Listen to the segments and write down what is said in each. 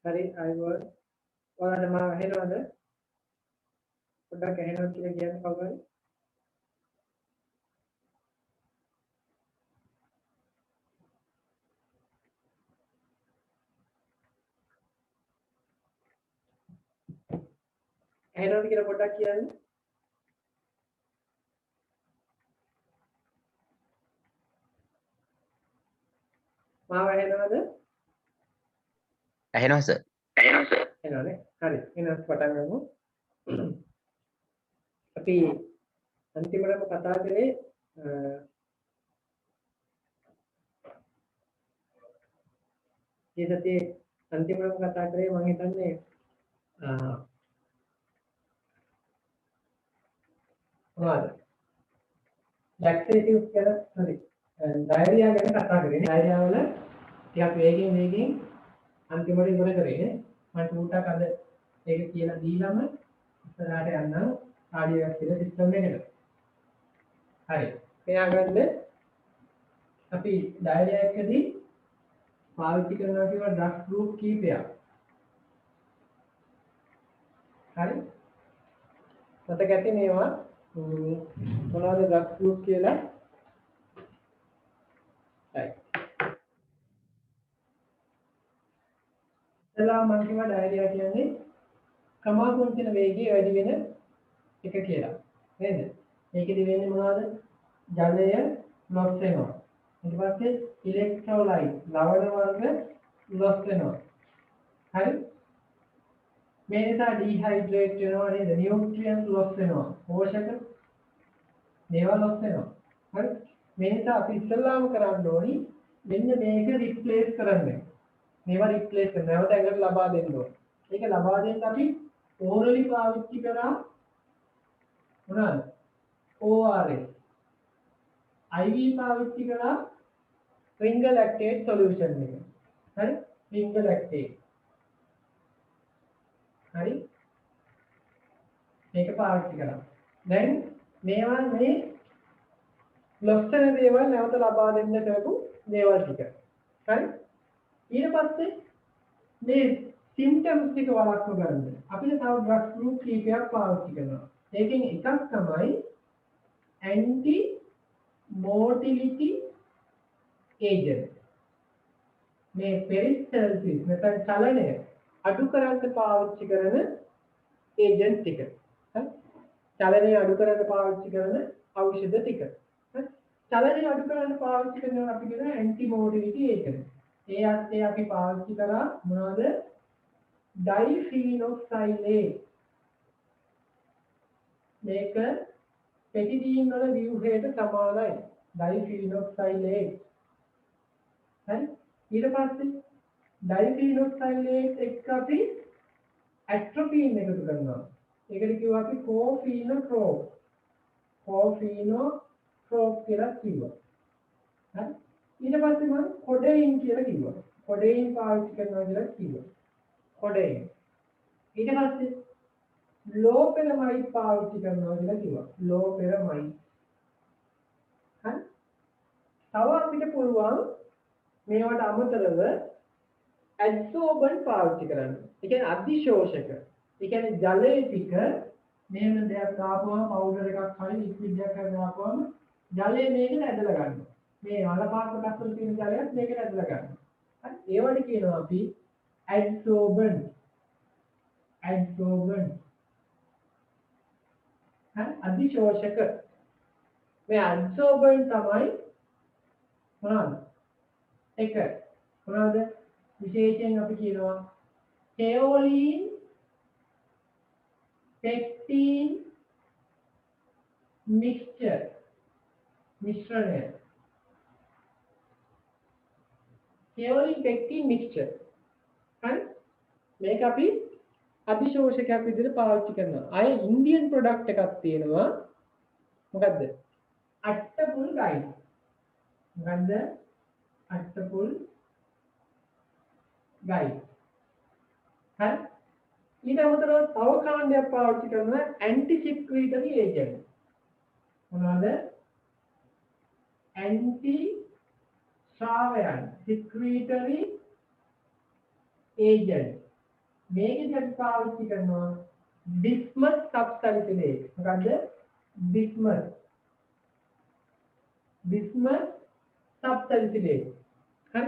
හරි අයවල් ඔයාලට මාව ඇහෙනවද? පොඩ්ඩක් ඇහෙනවද කියලා කියන්න කවුරු හරි? ඇහෙනවද කියලා පොඩ්ඩක් කියන්න. මාව ඇහෙනවද? ඇහෙනවා සර්. ඇහෙනවනේ. හරි. එහෙනම් පටන් ගමු. අපි අන්තිමටම කතා කරේ මේ සතියේ අන්තිමටම කතා කරේ මම හිතන්නේ මොනවද? ලැක්ටේටිව් කියලා හරි. ඩයරියා ගැන කතා කරේ. ඩයරියා වල ටිකක් වේගෙන් අන්තිමට ඉවර කරේ නේ. මම ටූටක් අද ඒක කියලා දීලම ඉස්සරහට යන්නම් කාඩියෝවැස්කියුලර් සිස්ටම් එකට. හරි. මෙයාගන්න අපි ඩයරියා එකදී පාවිච්චි කරනවා කියන ඩ්‍රග් ගෲප් කීපයක්. හරි. මතක ඇති මේවා මොනවද ඩ්‍රග් ගෲප් කියලා? හරි. එලා මම කියවා ඩයරියා කියන්නේ ක්‍රමානුකූල වේගය වැඩි වෙන එක කියලා. නේද? මේකෙදි වෙන්නේ මොනවද? ජලය ලොස් වෙනවා. ඊට පස්සේ ඉලෙක්ට්‍රෝලයිට් ලවණ වර්ග ලොස් වෙනවා. හරි? මේ නිසා ඩීහයිඩ්‍රේට් වෙනවා නේද? නියුට්‍රියන්ට් ලොස් වෙනවා. පෝෂක මේවා ලොස් වෙනවා. හරි? මේ නිසා අපි ඉස්සෙල්ලාම කරන්න ඕනි මෙන්න මේක රිප්ලේස් කරන්න. මේවා රිප්ලේස් කරන්න. නැවත ඇඟට ලබා දෙන්න ඕනේ. ඒක ලබා දෙන්න අපි ඕරලි පාවිච්චි කරා මොනවාද? ORS. IV පාවිච්චි කරා රින්ගර් ලැක්ටේට් සොලියුෂන් එක. හරි? රින්ගර් ලැක්ටේට්. හරි? මේක පාවිච්චි කරා. දැන් මේවා මේ ලොස්සන දේවල් නැවත ලබා දෙන්න කරපු දේවල් ටික. හරි? ඊට පස්සේ මේ සිම්ප්ටම්ස් ටික වළක්ව ගන්න. අපිට තව ඩ්‍රග් ගෲප් කීපයක් පාවිච්චි කරනවා. ඒකෙන් එකක් තමයි ඇන්ටි මොටිලිටි ඒජන්ට්. මේ පෙරිස්ටල්සිස් නැත්නම් චලනය අඩු කරන්න පාවිච්චි කරන ඒජන්ට් ටික. හරි? චලනය අඩු කරන්න පාවිච්චි කරන ඖෂධ ටික. හරි? චලනය අඩු කරන්න පාවිච්චි කරන අපි කියන ඇන්ටි මොටිලිටි ඒජන්ට්. ඒ අර්ථයේ අපි පාවිච්චි කරා මොනවද? ඩයිෆීනොක්සයිලේට්. මේක පෙටිඩීන් වල ව්‍යුහයට සමානයි. ඩයිෆීනොක්සයිලේට්. හරි? ඊට පස්සේ ඩයිෆීනොක්සයිලේට් එක්ක අපි ඇට්‍රොපීන් එකතු කරනවා. ඒකට කිව්වා අපි කෝෆීනොට්‍රෝප්. කෝෆීනොට්‍රෝප් කියලා කිව්වා. හරි? ඊට පස්සේ මම කොඩේයින් කියලා කිව්වා. කොඩේයින් පාවිච්චි කරනවා කියලා කිව්වා. කොඩේයින්. ඊට පස්සේ ලෝපෙරමයිඩ් පාවිච්චි කරනවා කියලා කිව්වා. ලෝපෙරමයිඩ්. හරි? තව අපිට පුළුවන් මේවට අමතරව ඇඩ්සෝබන්ට් පාවිච්චි කරන්න. ඒ කියන්නේ අධිශෝෂක. ඒ කියන්නේ ජලයේ ටික මෙහෙම දෙයක් දාපුවම පවුඩර් එකක් හරි ලික්විඩ් එකක් හරි දාපුවම ජලය මේකට ඇදලා ගන්නවා. මේ වලපාත කොටස් වල තියෙන ජලයත් මේකට ඇදලා ගන්නවා. හරි? ඒවට කියනවා අපි ඇඩ්සෝබන්ට්. ඇඩ්සෝබන්ට්. හරි? අධිශෝෂක. මේ ඇඩ්සෝබන්ට් තමයි මොනවද? එක මොනවද? විශේෂයෙන් අපි කියනවා කෙओलिन pectin mixture මිශ්‍රණය. කෙओलिन pectin mixture. හරි? මේක අපි අධිශෝෂකයක් විදිහට පාවිච්චි කරනවා. ආයේ ඉන්දියන් ප්‍රොඩක්ට් එකක් තියෙනවා. මොකද්ද? Attapulgite. මොකද්ද? Attapulgite. හරි? ඊට අමතරව තව කාණ්ඩයක් පාවිච්චි කරන ඇන්ටි සික්‍රීටරි ඒජන්ට්. මොනවාද? ඇන්ටි ශ්‍රාවයන් සික්‍රීටරි ඒජන්ට්. මේකෙදි අපි පාවිච්චි කරනවා bismuth subsalicylate. මොකද්ද? bismuth subsalicylate. හරි.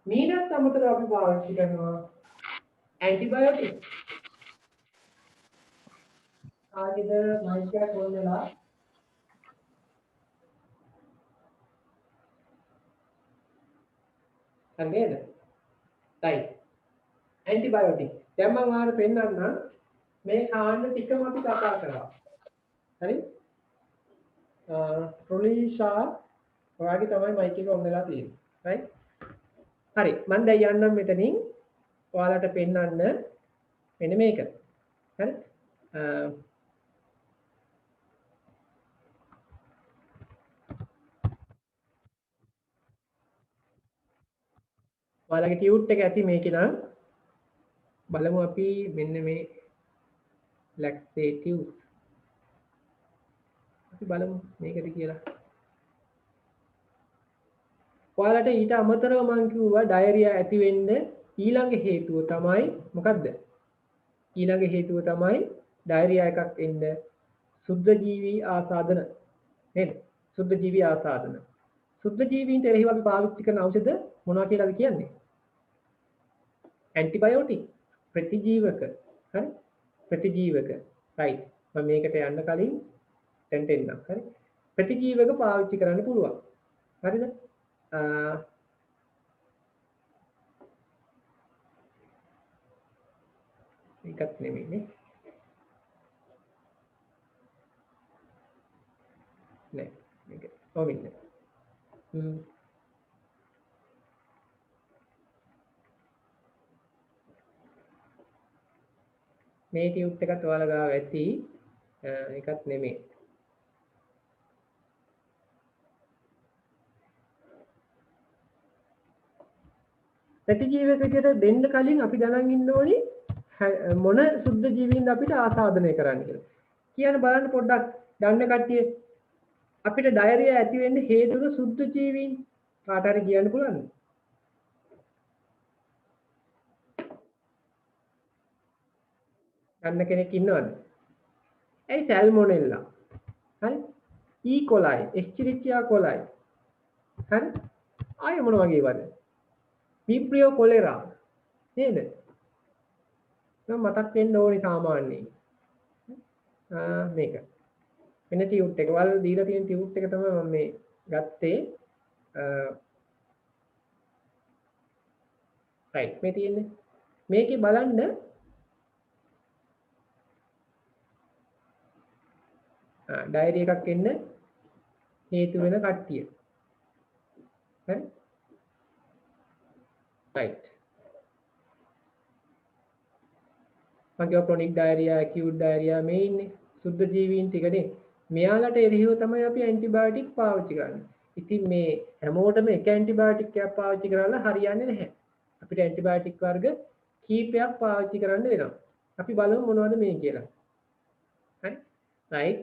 මීනත් අමතරව අපි පාවිච්චි කරනවා antibiotic. ආගෙද මයික් එක ඕන් වෙලා හරි නේද? right. antibiotic. දැන් මම ඔයාලට පෙන්නන්නම් මේ කාණ්ඩ ටිකම අපි කතා කරා. හරි? ප්‍රොලිෂා ඔයාගේ තමයි මයික් එක ඔන් වෙලා තියෙන්නේ. right? හරි. මම දැන් යන්නම් මෙතනින් ඔයාලට පෙන්නන්න මෙන්න මේක. හරි? ඔයාලගේ ටියුට් එක ඇති මේකේ නම් බලමු අපි මෙන්න මේ laxatives අපි බලමු මේකද කියලා. ඔයාලට ඊට අමතරව මම කිව්වා ඩයරියා ඇති වෙන්න ඊළඟ හේතුව තමයි මොකද්ද? ඊළඟ හේතුව තමයි ඩයරියා එකක් එන්න සුද්ධ ජීවී ආසාදන නේද? සුද්ධ ජීවී ආසාදන. සුද්ධ ජීවීන්ට එරෙහිව අපි පාවිච්චි කරන ඖෂධ මොනවා කියලාද කියන්නේ? ඇන්ටිබයොටික් ප්‍රතිජීවක. හරි? ප්‍රතිජීවක. right. මම මේකට යන්න කලින් දැන් එන්නම්. හරි? ප්‍රතිජීවක පාවිච්චි කරන්න පුළුවන්. හරිද? ඒකත් නෙමෙයිනේ. නෑ. මේක ඔවින්න. මේ ටියුට් එකත් ඔයාලා ගාව ඇති. ඒකත් නෙමෙයි. ප්‍රතිජීවක විදියට දෙන්න කලින් අපි දැනන් ඉන්න ඕනි මොන සුද්ධ ජීවීන්ද අපිට ආසාදනය කරන්න කියලා. කියන බලන්න පොඩ්ඩක් දන්න කට්ටිය අපිට ඩයරියා ඇති වෙන්න හේතුව සුද්ධ ජීවීන් කාට හරි කියන්න පුළුවන්ද? දන්න කෙනෙක් ඉන්නවද? ඇයි සැල්මොනෙල්ලා. හරි? E. coli, Escherichia coli. හරි? ආයෙ මොන වගේ වද? Vibrio cholera. නේද? මම මතක් වෙන්න ඕනේ සාමාන්‍යයෙන්. මේක. මෙන්න ටියුට් එක. වල දීලා තියෙන ටියුට් එක තමයි මම මේ ගත්තේ. right මේ තියෙන්නේ. මේකේ බලන්න ඩයරි එකක් එන්න හේතු වෙන කට්ටිය. හරි? right. මගේ ක්‍රොනික් ඩයරියා, ඇකියුට් ඩයරියා මේ ඉන්නේ. සුද්ධ ජීවීන් ටිකනේ. මෙයාලට එරෙහිව තමයි අපි ඇන්ටිබයොටික් පාවිච්චි කරන්නේ. ඉතින් මේ හැමෝටම එක ඇන්ටිබයොටික් එකක් පාවිච්චි කරලා හරියන්නේ නැහැ. අපිට ඇන්ටිබයොටික් වර්ග කීපයක් පාවිච්චි කරන්න වෙනවා. අපි බලමු මොනවද මේ කියලා. හරි? right.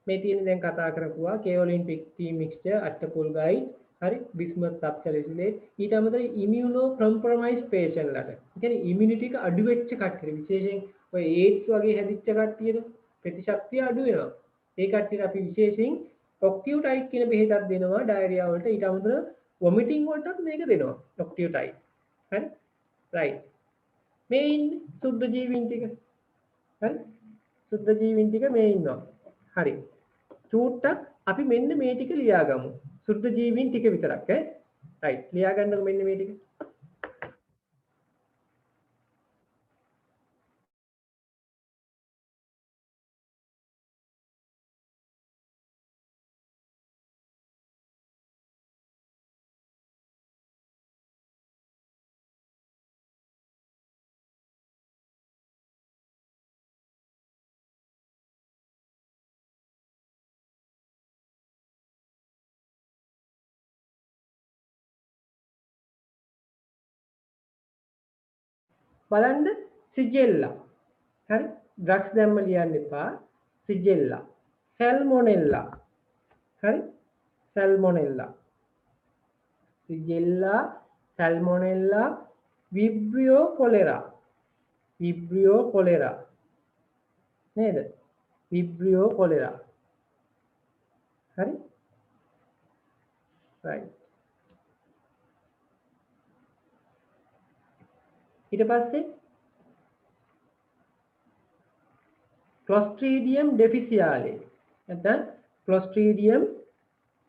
මේ තියෙන දැන් කතා කරපුවා kaolin tea mixture අට්ටපොල්ගයි හරි bismuth subsalicylate ඊට අමතරව immuno compromised patient ලට. ඒ කියන්නේ immunity එක අඩු වෙච්ච කට්ටිය විශේෂයෙන් ඔය AIDS වගේ හැදිච්ච කට්ටියට ප්‍රතිශක්තිය අඩු වෙනවා. ඒ කට්ටියට අපි විශේෂයෙන් octreotide කියන බෙහෙතක් දෙනවා ඩයරියා වලට. ඊට අමතරව vomiting වලටත් මේක දෙනවා octreotide. හරි? right. මේ ඉන්නේ සුද්ධ ජීවීන් ටික. හරි? සුද්ධ ජීවීන් ටික මේ ඉන්නවා. හරි. චූට්ටක් අපි මෙන්න මේ ටික ලියාගමු. සුද්ධ ජීවීන් ටික විතරක් ඈ. right. ලියා ගන්නකො මෙන්න මේ ටික. බලන්න සිජෙල්ලා. හරි? ඩ්‍රග්ස් දැම්ම ලියන්න එපා. සිජෙල්ලා. සැල්මොනෙල්ලා. හරි? සැල්මොනෙල්ලා. සිජෙල්ලා, සැල්මොනෙල්ලා, විබ්‍රියෝ කොලෙරා. Vibrio cholera නේද? Vibrio cholera. හරි? right. ඊට පස්සේ Clostridium difficile නැත්නම් Clostridium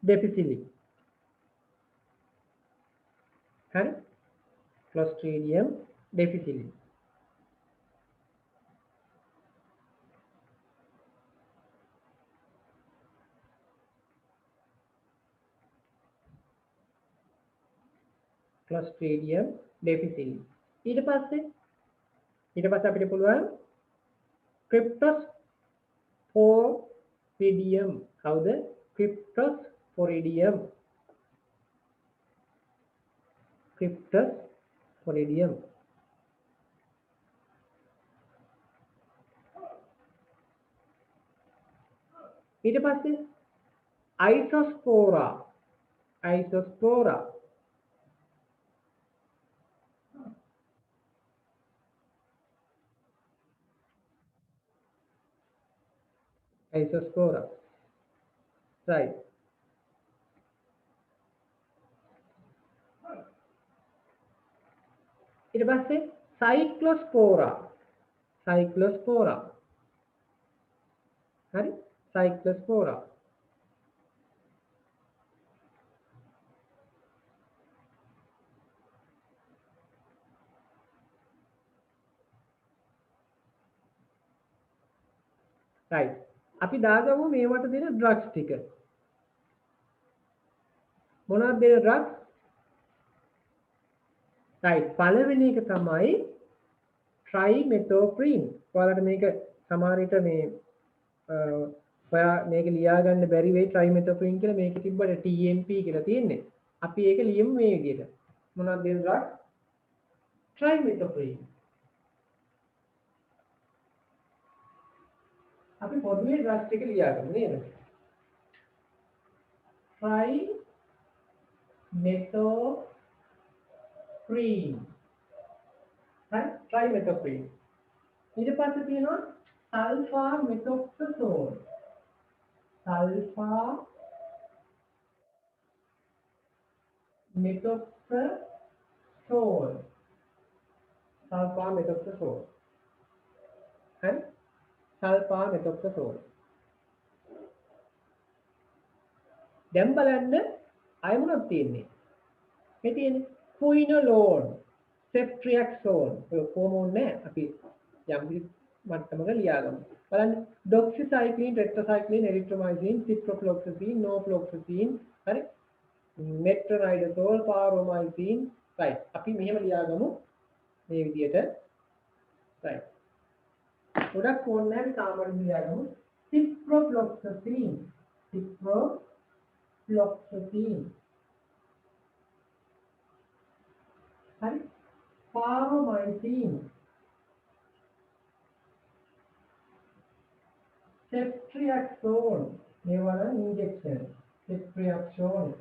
difficile. හරි? Clostridium difficile. Clostridium difficile. ඊට පස්සේ අපිට පුළුවන් Cryptosporidium. කවුද? Cryptosporidium. Cryptosporidium. ඊට පස්සේ Isospora. Isospora. Isospora. Right. ඊට පස්සේ Cyclospora. Cyclospora. හරි? Cyclospora. right. අපි දාගමු මේවට දෙන ඩ්‍රග්ස් ටික. මොනවද දෙන ඩ්‍රග්ස්? right. පළවෙනි එක තමයි trimethoprim. ඔයාලට මේක සමහර විට මේ ඔයා මේක ලියා ගන්න බැරි වෙයි trimethoprim කියලා මේක තිබ්බට TMP කියලා තියෙන්නේ. අපි ඒක ලියමු මේ විදිහට. මොනවද දෙන ඩ්‍රග්? trimethoprim. අපි පොදුවේ ඩ්‍රග්ස් ටික ලියා ගමු නේද? trimethoprim. හරි? trimethoprim. ඊට පස්සේ තියෙනවා sulfamethoxazole. sulfamethoxazole. sulfamethoxazole. හරි? sulfamethoxazole. දැන් බලන්න අය මොනවද තියෙන්නේ? මේ තියෙන්නේ quinolone, ceftriaxone. ඔය කොහොම ඕනේ අපි යම් මට්ටමක ලියාගමු. බලන්න doxycycline, tetracycline, erythromycin, ciprofloxacin, norfloxacin, හරි? metronidazole, paromycin, right. අපි මෙහෙම ලියාගමු මේ විදිහට. right. ගොඩක් ඕනේ නැහැ අපි සාමාන්‍යයෙන් ලියාගමු. ciprofloxacin, ciprofloxacin. හරි? paromycin, ceftriaxone, මේ වල injection, ceftriaxone.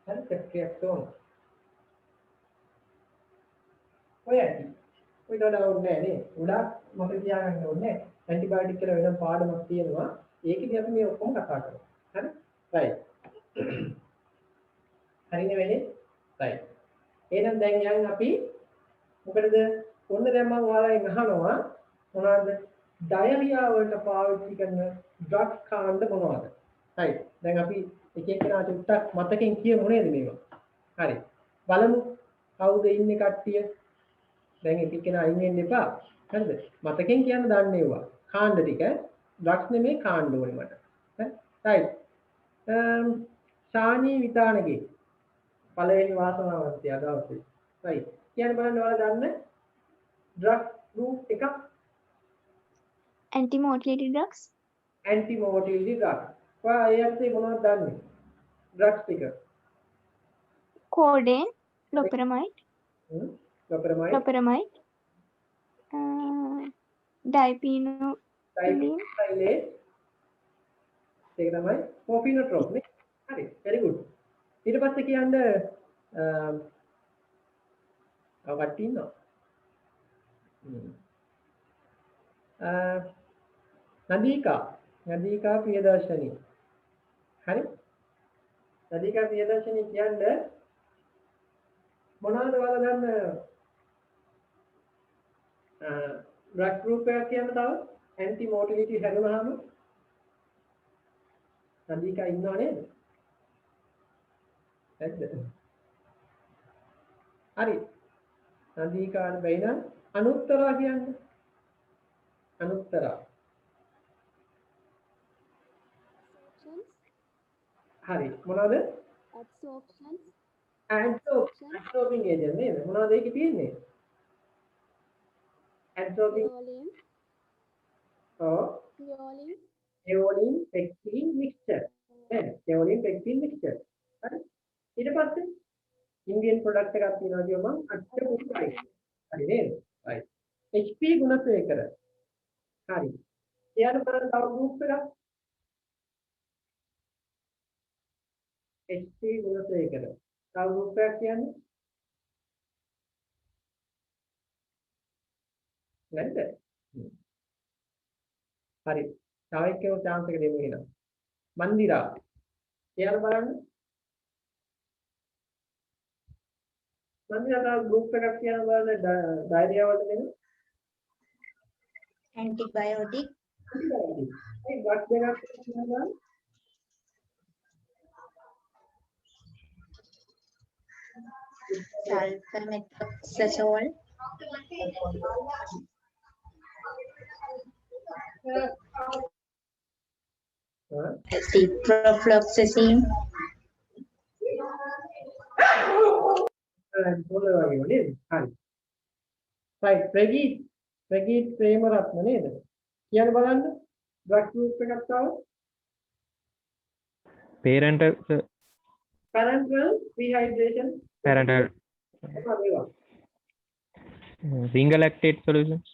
හරි? ceftriaxone. ඔය ඇති. ඔය දඩ ඕනේ නැහැ නේ. උඩක් මට තියාගන්න ඕනේ නැහැ. ඇන්ටිබයොටික් කියලා වෙනම පාඩමක් තියෙනවා. ඒකෙදි අපි මේ ඔක්කොම කතා කරමු. හරි? right. හරිනේ වෙන්නේ? right. එහෙනම් දැන් යන් අපි මොකටද? ඔන්න දැන් මම ඔයාලගෙන් අහනවා මොනවද? ඩයරියා වලට පාවිච්චි කරන ඩ්‍රග්ස් කාණ්ඩ මොනවද? right. දැන් අපි එක එකනා චුට්ටක් මතකෙන් කියමු නේද මේවා? හරි. බලමු කවුද ඉන්නේ කට්ටිය? දැන් එක එකනා අයින් වෙන්න එපා. හරිද? මතකෙන් කියන්න දන්නේ ඒවා. කාණ්ඩ ටික ඩ්‍රග්ස් නෙමෙයි කාණ්ඩ ඕනේ මට. හරි? right. ශානී විතානගේ පළවෙනි වාසනාවන්තය දවසේ. right. කියන්න බලන්න ඔයාලා දන්න ඩ්‍රග් ගෲප් එකක් anti-motility drugs. anti-motility drug. ඔයා ඒ අර්ථේ මොනවද දන්නේ? ඩ්‍රග්ස් ටික. Codeine, loperamide, loperamide, diphenhydramine, ඒක තමයි prophenotrop නේ. හරි. very good. ඊට පස්සේ කියන්න කට්ටිය ඉන්නවා. නදීකා ප්‍රියදර්ශනී. හරි. නදීකා ප්‍රියදර්ශනී කියන්නේ මොනවද ඔයාලා දන්න ඩ්‍රග් රූපයක් කියන්න තව ඇන්ටි මොටිලිටි හැදුනහම නදීකා ඉන්නව නේද? නැද්ද? හරි. නදීකාට බැයි නම් අනුත්තරා කියන්නේ. අනුත්තරා. හරි. මොනවද? Absorptions. Absorbing agent නේද? මොනවද ඒකේ තියෙන්නේ? Absorbing Aeolin pectin mixture. නේද? Aeolin pectin mixture. හරි. ඊට පස්සේ ඉන්දියන් ප්‍රොඩක්ට් එකක් තියෙනවා කියමු මම අච්චපුයි. හරි නේද? right. HP ගුණසේකර. හරි. ඊයන බලන්න තව ගෲප් එකක්. HP ගුණසේකර. තව ගෲප් එකක් කියන්නේ නැද්ද? හරි. තව එක්කෙනෙක් chance එක දෙමු එහෙනම්. මන්දිරා. ඊයන බලන්න. මන්දිරා තව ගෲප් එකක් කියන බලන්න ඩයරියා වලට දෙන්න. Antibiotic. ඒ ඩ්‍රග් දෙකක් කියනවා. Sulfur methoxazole. Ciprofloxacin. පොළොව වගේ නේද? හරි. right ප්‍රගීත් ප්‍රේමරත්න නේද? කියන්න බලන්න ඩ්‍රග් ගෲප් එකක් තව parental parental rehydration parental single lactate solutions.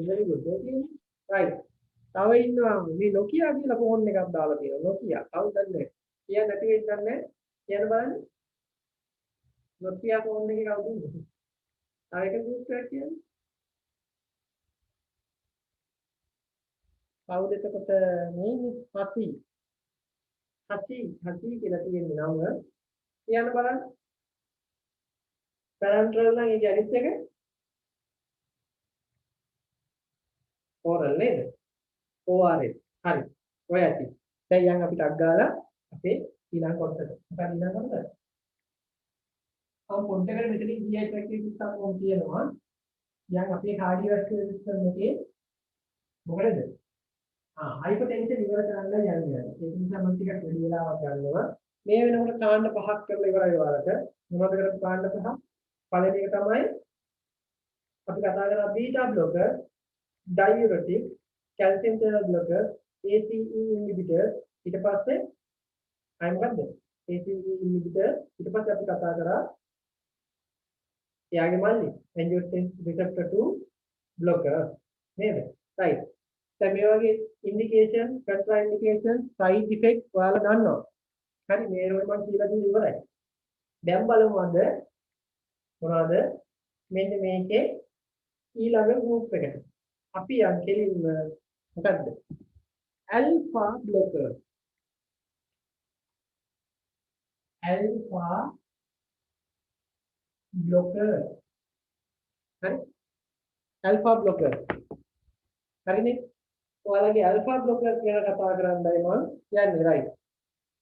very good. right. තව ඉන්නවා මේ Nokia කියලා ෆෝන් එකක් දාලා තියෙනවා. Nokia කවුද දන්නේ? කියන්න නැති වෙන්නේ නැහැ. කියන්න බලන්න. Nokia ෆෝන් එකේ කවුද ඉන්නේ? තව එක ගෲප් එකක් කියන්නේ. කවුද එතකොට මේ හසි කියලා තියෙන්නේ නම. කියන්න බලන්න. parental නම් ඒ අනිත් එක oral නේද? ORL. හරි. ඔය ඇති. දැන් යන් අපිට අග්ගාලා අපේ ඊළඟ කොටසට. මොකක්ද ඊළඟ කොටස? පොඩ්ඩකට මෙතනින් GI tract එකක් තමයි තියෙනවා. යන් අපේ කාඩියෝවැස්කියුලර් සිස්ටම් එකේ මොකද? හයිපර්ටෙන්ෂන් ඉවර කරන්න යන්නේ. ඒක නිසා මම ටිකක් වැඩි වෙලාවක් ගන්නවා. මේ වෙනකොට කාණ්ඩ පහක් කරලා ඉවරයි ඔයාලට. මොනවද කරන්නේ කාණ්ඩ පහ? පළවෙනි එක තමයි අපි කතා කරා beta බ්ලොකර්, diuretic, calcium channel blocker, ACE inhibitor. ඊට පස්සේ අය මොකද්ද? ACE inhibitor. ඊට පස්සේ අපි කතා කරා එයාගේ මල්ලි angiotensin receptor 2 blocker නේද? right. දැන් මේ වගේ ඉන්ඩිකේෂන්, කන්ට්‍රා ඉන්ඩිකේෂන්, සයිඩ් ඉෆෙක්ට් ඔයාලා දන්නවා. හරි මේ රෝල් මම කියලා දුන්න ඉවරයි. දැන් බලමු අද මොනවද? මෙන්න මේකේ ඊළඟ ගෲප් එකට. අපි යන් කෙලින්ම මොකද්ද? alpha blocker. alpha blocker. හරි? alpha blocker. හරිනේ? ඔයාලගේ alpha blocker කියලා කතා කරන්නයි මම කියන්නේ right.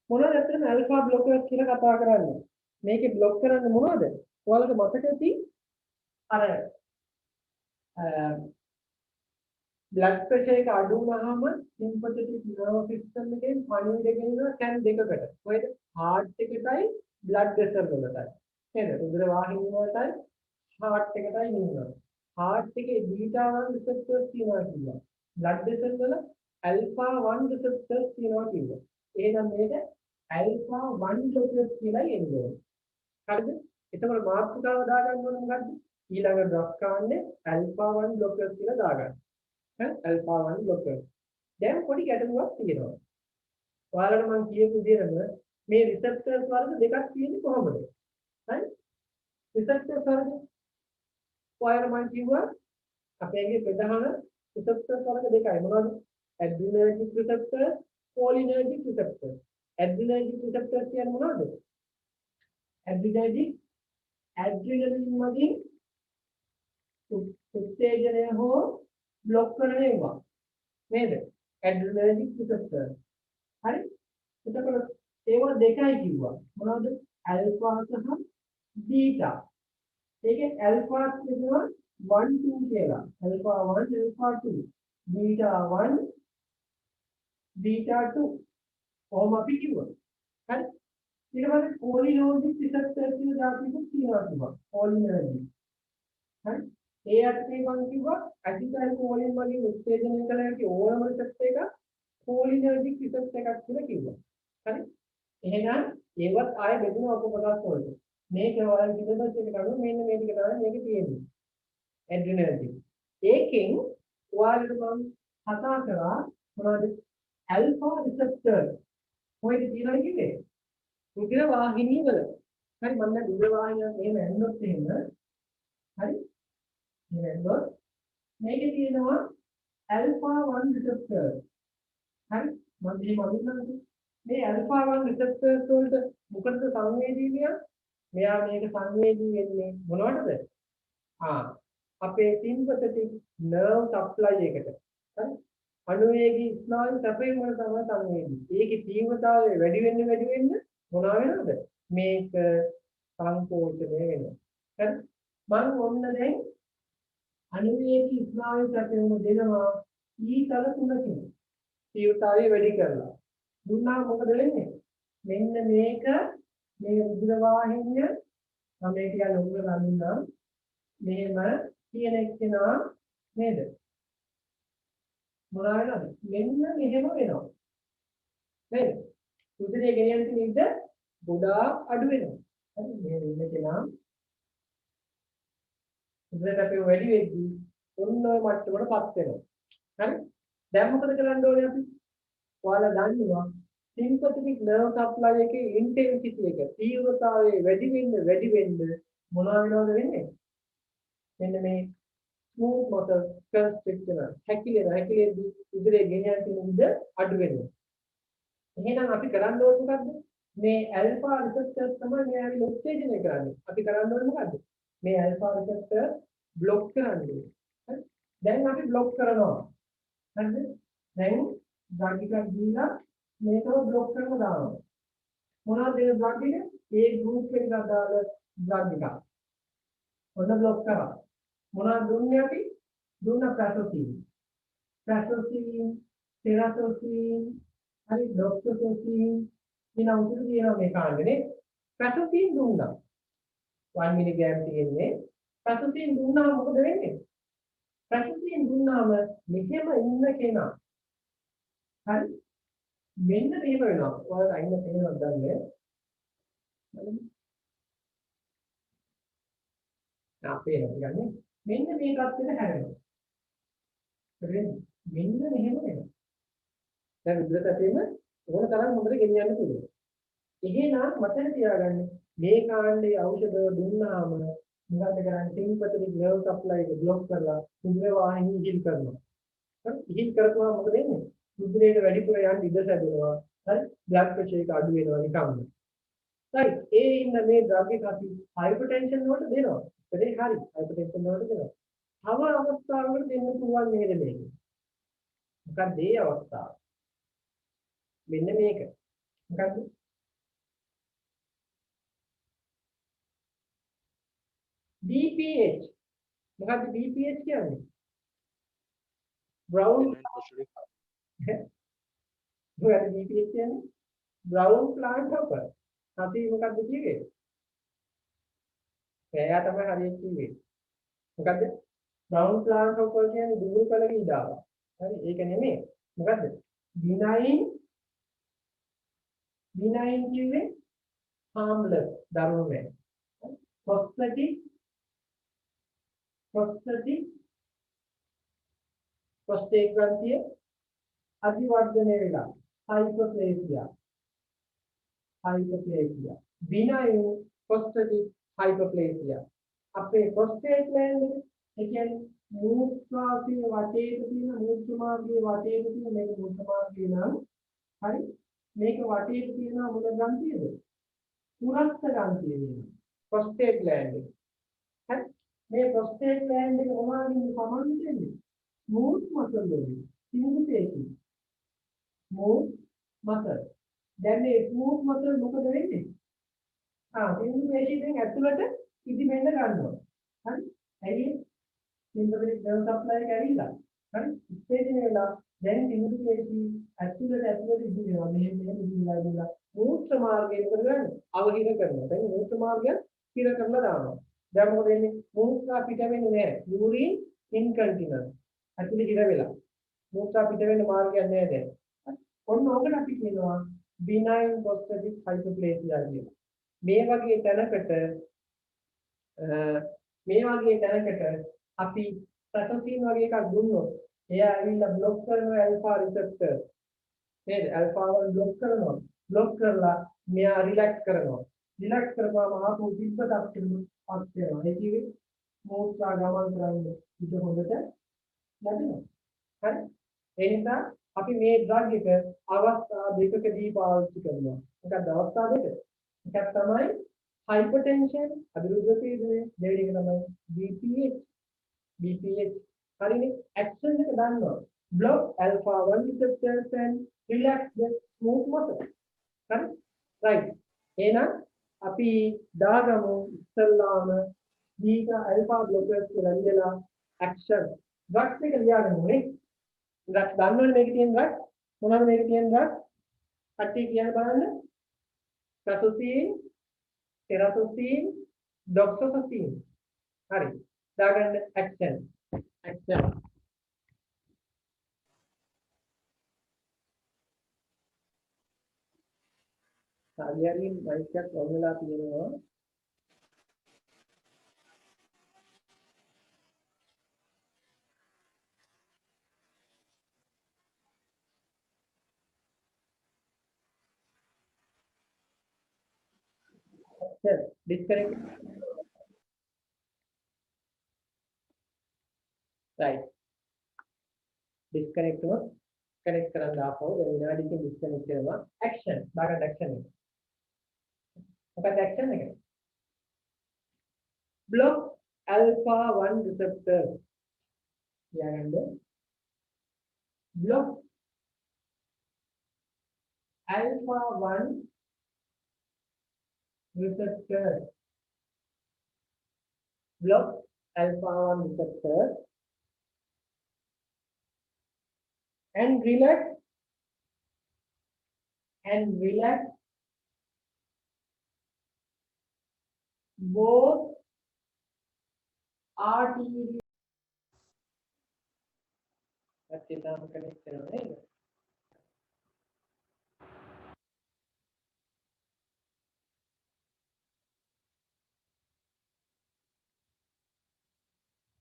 මොනවද ඇත්තටම alpha blocker කියලා කතා කරන්නේ? මේකේ බ්ලොක් කරන්නේ මොනවද? ඔයාලට මතක ඇති අර blood pressure එක අඩු වුණාම sympathetic nerve system එකෙන් පණිවිඩ ගෙනියන කැන් දෙකකට. කොහෙද? heart එකටයි blood vessel වලටයි. නේද? රුධිර වාහිනිය වලටයි heart එකටයි ගෙනියනවා. heart එකේ beta 1 receptors තියෙනවා කියනවා. blood vessel වල alpha 1 receptors තියෙනවා කියනවා. එහෙනම් මේක alpha 1 blockers කියලා එන්නේ. හරිද? එතකොට මාතෘකාව දාගන්න ඕනේ මොකද්ද? ඊළඟ ඩ්‍රග් කාන්නේ alpha 1 blockers කියලා දාගන්න. alpha 1 blocker. දැන් පොඩි ගැටලුවක් තියෙනවා. ඔයාලට මම කියපු විදිහටම මේ receptors වර්ග දෙකක් තියෙන්නේ කොහොමද? හරි? receptors වර්ග ඔයාලට මම කිව්වා අපේගේ ප්‍රධාන receptors වලක දෙකයි මොනවද? adrenergic receptors, cholinergic receptors. adrenergic receptors කියන්නේ මොනවද? adrenergic adrenaline මගින් උත්තේජනය හෝ බ්ලොක් කරන ඒවා නේද? adrenergic receptors. හරි? එතකොට ඒවා දෙකයි කිව්වා. මොනවද? alpha සහ beta. ඒකේ alpha කියනවා 1 2 කියලා. alpha 1 alpha 2 beta 1 beta 2 කොහොම අපි කිව්වා. හරි? ඊට පස්සේ cholinergic receptors කියලා දාපිට තියෙනවා කිව්වා. cholinergic. හරි? ඒ අර්ථයෙන් මම කිව්වා ඇසිටයිල් කොලින් වලින් උත්තේජනය කළ හැකි ඕනම receptor එකක් cholinergic receptor එකක් කියලා කිව්වා. හරි? එහෙනම් ඒවත් ආයෙ බෙදුණා උපකොටස් වලට. මේක ඔයාලා සිලබස් එකට අනුව මෙන්න මේ ටික තමයි මේකේ තියෙන්නේ. adrenergic. ඒකෙන් ඔයාලට මම කතා කරා මොනවද? alpha receptor. කොහෙද තියෙනවද කිව්වේ? රුධිර වාහිනිය වල. හරි මම දැන් රුධිර වාහිනියක් එහෙම ඇන්නොත් එහෙම හරි? මේ ඇන්නොත් මේකේ තියෙනවා alpha 1 receptor. හරි? මම මේ මදින්නද? මේ alpha 1 receptors වලට මොකටද සංවේදී කියන්නේ? මෙයා මේක සංවේදී වෙන්නේ මොනවටද? අපේ sympathetic nerve supply එකට. හරි? අනුවේගී ස්නායු සැපයීම වල තමයි සංවේදී. ඒකේ තීව්‍රතාවය වැඩි වෙන්න මොනවා වෙනවද? මේක සංකෝචනය වෙනවා. හරි? මම ඔන්න දැන් අනුවේගී ස්නායු සැපයීම දෙනවා ඊතල 3කින්. තීව්‍රතාවය වැඩි කරලා. දුන්නා මොකද වෙන්නේ? මෙන්න මේක මේ රුධිර වාහිනිය මම මේ කියන්නේ උගල ගන්නවා. මෙහෙම කියන එක්කෙනා නේද? මොනවා වෙනවද? මෙන්න මෙහෙම වෙනවා. නේද? රුධිරය ගෙනියන්න තියෙන ඉඩ ගොඩාක් අඩු වෙනවා. හරි? මේ ඉන්න කෙනා රුධිරයට අපි වැඩි වෙද්දී ඔන්න ඔය මට්ටමකටපත් වෙනවා. හරි? දැන් මොකද කරන්න ඕනේ අපි? ඔයාලා දන්නවා sympathetic nerve supply එකේ intensity එක තීව්‍රතාවය වැඩි වෙන්න මොනවා වෙනවද වෙන්නේ? මෙන්න මේ smooth muscle constriction හැකිලෙද්දී උදරේ ගෙනියන්න තියෙන ඉඩ අඩු වෙනවා. එහෙනම් අපි කරන්න ඕනේ මොකද්ද? මේ alpha receptors තමයි මෙයාගේ උත්තේජනය කරන්නේ. අපි කරන්න ඕනේ මොකද්ද? මේ alpha receptor block කරන්නේ. හරි? දැන් අපි block කරනවා. හරිද? දැන් drug එකක් දීලා මේකව block කරලා දානවා. මොනවද ඒ drug එක? ඒ group එකට අදාළ drug එකක්. ඔන්න block කරා. මොනවද දුන්නේ අපි? දුන්න prazosin, terazocin, හරි doxycycline කියන උතුරු තියෙනවා මේ කාණ්ඩනේ. prazosin දුන්නා. 1 mg තියෙන්නේ. prazosin දුන්නාම මොකද වෙන්නේ? prazosin දුන්නාම මෙහෙම ඉන්න කෙනා හරි මෙන්න මේක වෙනවා. ඔයාලට අයින තේරෙනවද දන්නේ? අපේ කියන්නේ මෙන්න මේ තත්ත්වෙට හැරෙනවා. හරිද? මෙන්න මෙහෙම වෙනවා. දැන් විදිහට අපේම ඕන තරම් හොඳට ගෙනියන්න පුළුවන්. එහෙනම් මතක තියාගන්න මේ කාණ්ඩයේ ඖෂධ දුන්නාම මොකද කරන්නේ? sympathetic nerve supply එක බ්ලොක් කරලා රුධිර වාහිනිය හිල් කරනවා. හරි? හිල් කරපුවා මොකද වෙන්නේ? රුධිරයට වැඩිපුර යන්න ඉඩ ලැබෙනවා. හරි? blood pressure එක අඩු වෙනවා නිකම්ම. හරි? ඒ ඉන්න මේ drug එක අපි hypertension වලට දෙනවා. ඒකේ හරි hypertension වලට දෙනවා. තව අවස්ථාවකට දෙන්න පුළුවන් නේද මේක? මොකක්ද ඒ අවස්ථාව? මෙන්න මේක. මොකක්ද? BPH. මොකක්ද BPH කියන්නේ? brown මොකක්ද BPH කියන්නේ? brown plant hopper. අපි මොකක්ද කිව්වේ? එයා තමයි හරියට කිව්වේ. මොකද්ද? brown plant hopper කියන්නේ දුරු කල කීඩාව. හරි ඒක නෙමෙයි. මොකද්ද? benign කිව්වේ harmless දරුණු නෑ. prostate ග්‍රන්ථිය අධිවර්ධනය වෙලා hyperplasia benign prostatic hyperplasia අපේ prostate gland එක ඒ කියන්නේ මූත්‍රාශය වටේට තියෙන මූත්‍ර මාර්ගයේ වටේට තියෙන මේක මූත්‍ර මාර්ගය නම් හරි මේක වටේට තියෙන මොන ග්‍රන්ථියද පුරස්ත ග්‍රන්ථිය වෙනවා prostate gland එක හරි මේ prostate gland එක මොනවද සමාන වෙන්නේ smooth muscle වලින් සිංහු තේකි smooth muscle දැන් මේ smooth muscle මොකද වෙන්නේ සිංහු තේකෙන් ඇතුළට ඉදිමෙන්න ගන්නවා හරි ඇයි sympathetic nerve supply එක ඇවිල්ලා හරි ස්ටේජින් වෙලා දැන් සිංහු තේකි ඇතුළට ඉදිනවා මෙහෙම ඉදිලා මූත්‍ර මාර්ගය මොකද කරන්නේ අවහිර කරනවා දැන් මූත්‍ර මාර්ගය හිර කරලා දානවා දැන් මොකද වෙන්නේ මූත්‍රා පිට වෙන්නේ නැහැ යූරින් ඉන්කන්ටිනස් ඇතුළේ හිර වෙලා මූත්‍රා පිට වෙන්න මාර්ගයක් නැහැ දැන් ඔන්න ඕකට අපි කියනවා benign prostatic hyperplasia කියලා මේ වගේ තැනකට අපි සැටොසින් වගේ එකක් දුන්නොත් එයා ඇවිල්ලා બ્લોක් කරනවා ඇල්ෆා රිසෙප්ටර් නේද ඇල්ෆා 1 બ્લોක් කරලා මෙයා රිලැක්ස් කරපුවාම ආපහු තිබ්බට අපිට වෙනවා ඒ කිව්වේ මූත්‍රා ගමන් කරන්නේ ඉත හොඳට නැතිනවා හරි ඒ නිසා අපි මේ ඩ්‍රග් එක අවස්ථා දෙකකදී පාවිච්චි කරනවා මොකක්ද අවස්ථා දෙක එකක් තමයි hypertension අභිරුද්ධ පීඩනය දෙවෙනි එක තමයි BPH හරිනේ action එක දන්නවා block alpha 1 receptors and relax the smooth muscle හරි right එහෙනම් අපි දාගමු ඉස්සල්ලාම beta alpha blockers කියලා ඉඳලා action drugs එක ලියාගන්න ඕනේ drugs දන්නවනේ මේකේ තියෙන drugs මොනවද මේකේ තියෙන drugs කට්ටිය කියන්න බලන්න Cathepsin Terazosin Doxorubicin හරි දාගන්න action හරියරින් මයික් එකක් ඔන් වෙලා තියෙනවා disconnect right disconnect हुआ connect කරන්න ආපහු දැන් විනාඩියකින් disconnect කරනවා action දාගන්න action එක මොකක්ද action එක block alpha 1 receptor ලියාගන්න block alpha 1 receptor block alpha 1 receptor and relax both arteries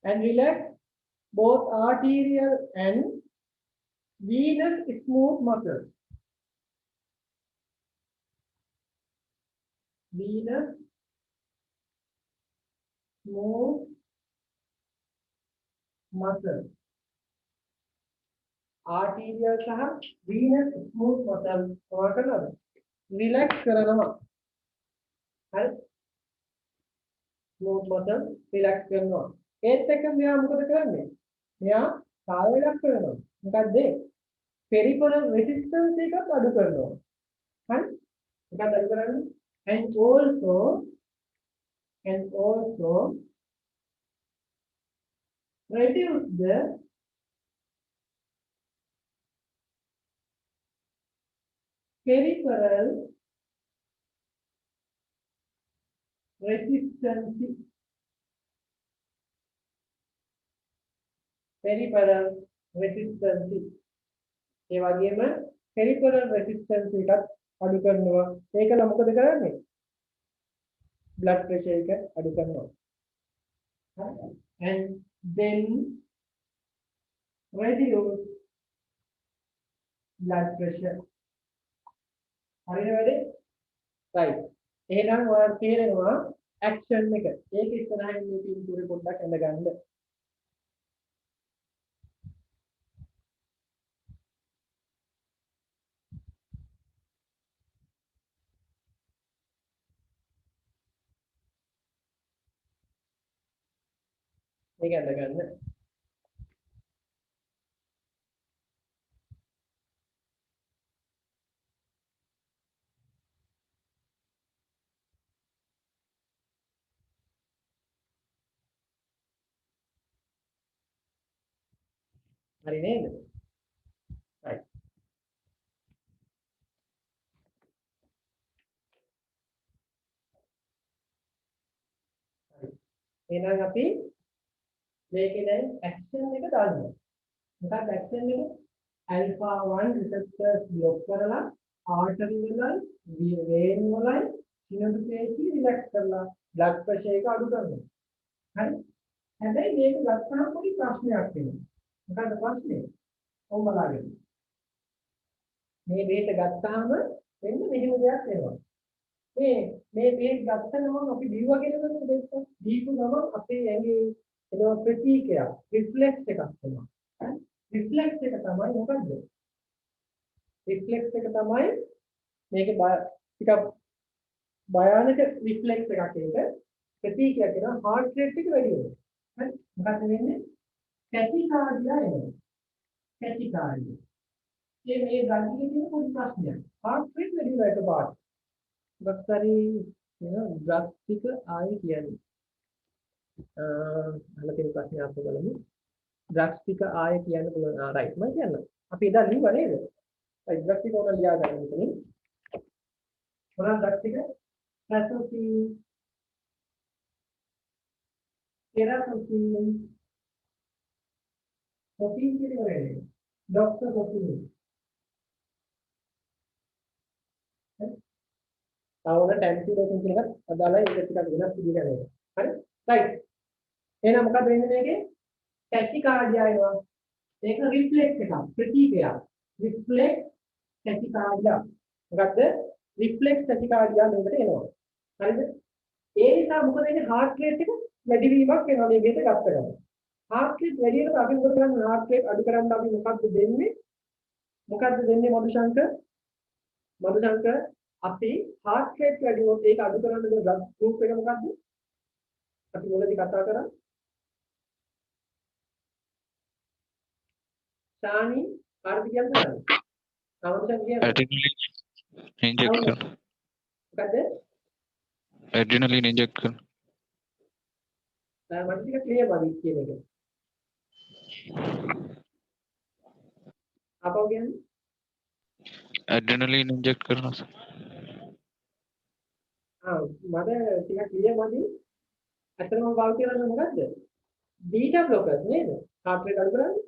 and relax both arterial and venous smooth muscles. Venous smooth muscles. Arterial सह venous smooth muscles और करना relax करना हर smooth muscles relax करना एक second में हम क्या करने यहाँ सावेला करना उनका दे peripheral resistance एक अडू करना है उनका दल करना and also reduce the peripheral resistance ඒ වගේම peripheral resistance එකත් අඩු කරනවා ඒකල මොකද කරන්නේ blood pressure එක අඩු කරනවා and then reduce blood pressure හරිද වැඩේ right එහෙනම් ඔයාලා තේරෙනවා action එක ඒක ඉස්සරහින් මේ පින්තූරේ පොඩ්ඩක් අඳ ගන්න මේක අඳ ගන්න. හරි නේද? right. එහෙනම් අපි මේකේ දැන් ඇක්ෂන් එක දානවා. මොකක්ද ඇක්ෂන් එක? alpha 1 receptors block කරලා artery වලයි vein වලයි synapse relax කරලා blood pressure එක අඩු කරනවා. හරි? හැබැයි මේක ගත්තාම පොඩි ප්‍රශ්නයක් වෙනවා. මොකක්ද ප්‍රශ්නේ? ඔව් බලාගෙන. මේ බේත ගත්තාම වෙන්න මෙහෙම දෙයක් වෙනවා. මේ බේත් ගත්තම අපි දීවා කියනකොට බේත් දීපු ගමන් අපේ ඇඟේ එනවා ප්‍රතික්‍රියා රිෆ්ලෙක්ස් එකක් වෙනවා. රිෆ්ලෙක්ස් එක තමයි මොකද්ද? රිෆ්ලෙක්ස් එක තමයි මේක ටිකක් භයානක රිෆ්ලෙක්ස් එකක් ඒක. ප්‍රතික්‍රියා කරන heart rate එක වැඩි වෙනවා. හරි? මොකද වෙන්නේ? ටැකිකාර්ඩියා එනවා. ටැකිකාර්ඩියා. මේ ගණිතයේ තියෙන පොඩි ප්‍රශ්නයක්. heart rate වැඩි වෙනවා එකපාරට. බක්තරි ඩ්‍රග් ටික ආයි කියන්නේ. අහලා තියෙන ප්‍රශ්නේ අපු බලමු. ඩ්‍රග්ස් ටික ආයෙ කියන්න පුළුවන්. රයිට් මම කියන්නම්. අපි එදා ලිව්වා නේද? ඒ ඩ්‍රග්ස් ටික උඩ ලියා ගන්න මෙතනින්. මොනවාද ඩ්‍රග්ස් ටික? පැසොසින්, කෙරාසොසින්, සොසින් කියන්නේ ડોක්ටර් සොසින්. ආවොන ටැම්පිලෝසින් කියන එකත් අදාළයි ඒක ටිකක් වෙනස් විදිහකට නේද? හරි? රයිට්. එහෙනම් මොකද වෙන්නේ මේකේ? ටැකිකාර්ඩියා එනවා. ඒක රිෆ්ලෙක්ස් එකක් ප්‍රතික්‍රියා. රිෆ්ලෙක්ස් ටැකිකාර්ඩියා. මොකද්ද? රිෆ්ලෙක්ස් ටැකිකාර්ඩියා මේකට එනවා. හරිද? ඒ නිසා මොකද වෙන්නේ? heart rate එක වැඩි වීමක් වෙනවා මේ බේත ගත්ත ගමන්. heart rate වැඩි වෙනකොට අපි මොකද කරන්නේ? heart rate අඩු කරන්න අපි මොකද්ද දෙන්නේ? මොකද්ද දෙන්නේ මధుශංකර්? මధුශංකර් අපි heart rate වැඩි වුණොත් ඒක අඩු කරන්න දෙන ඩ්‍රග් ගෲප් එක මොකද්ද? අපි මුලදී කතා කරා ශානි කාර්ද කියන්නේ අවශ්‍ය කියන්නේ injection මොකද adrenaline injection මට ටික ක්ලියර් වගේ කියන එක අපෝ කියන්නේ adrenaline inject करना මට ටික ක්ලියර් වගේ අතරම භාවිත කරන්නේ මොකද්ද බීටා බ්ලොකර්ස් නේද heart rate අඩු කරන්නේ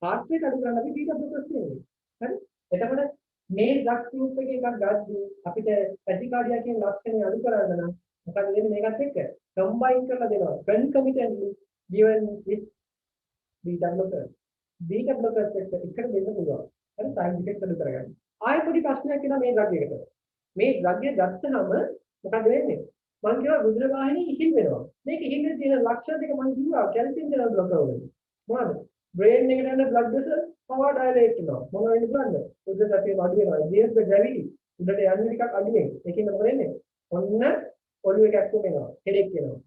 heart rate අඩු කරන්න අපි බීටා බ්ලොකර්ස් කියන්නේ හරි එතකොට මේ ඩ්‍රග් ගෲප් එකේ එකක් ගද්දී අපිට පැටිකාඩියා කියන ලක්ෂණය අඩු කරන්න නම් මොකද වෙන්නේ මේකත් එක්ක කම්බයින් කරලා දෙනවා concomitantly given with beta blockers එක්ක එකට දෙන්න පුළුවන් හරි සයිඩ් ඉෆෙක්ට්ස් අඩු කරගන්න ආයෙ පොඩි ප්‍රශ්නයක් එනවා මේ ඩ්‍රග් එකට මේ ඩ්‍රග් එක ගත්තම මොකද වෙන්නේ මම කියනවා රුධිර වාහිනිය ඉහිල් වෙනවා මේක ඉහිල් තියෙන ලක්ෂණ දෙක මම කිව්වා කැල්සියම් channel blocker වලින් මොනවද brain එකට යන blood vessel power dilate වෙනවා මොන වෙන්නේ බලන්න රුධිර සැපේ අඩු වෙනවා there's the gravity උඩට යන්නේ ටිකක් අඩු වෙනවා ඒකෙන් මොකද වෙන්නේ ඔන්න ඔළුවේ කැක්කුම් වෙනවා හෙඩේක් වෙනවා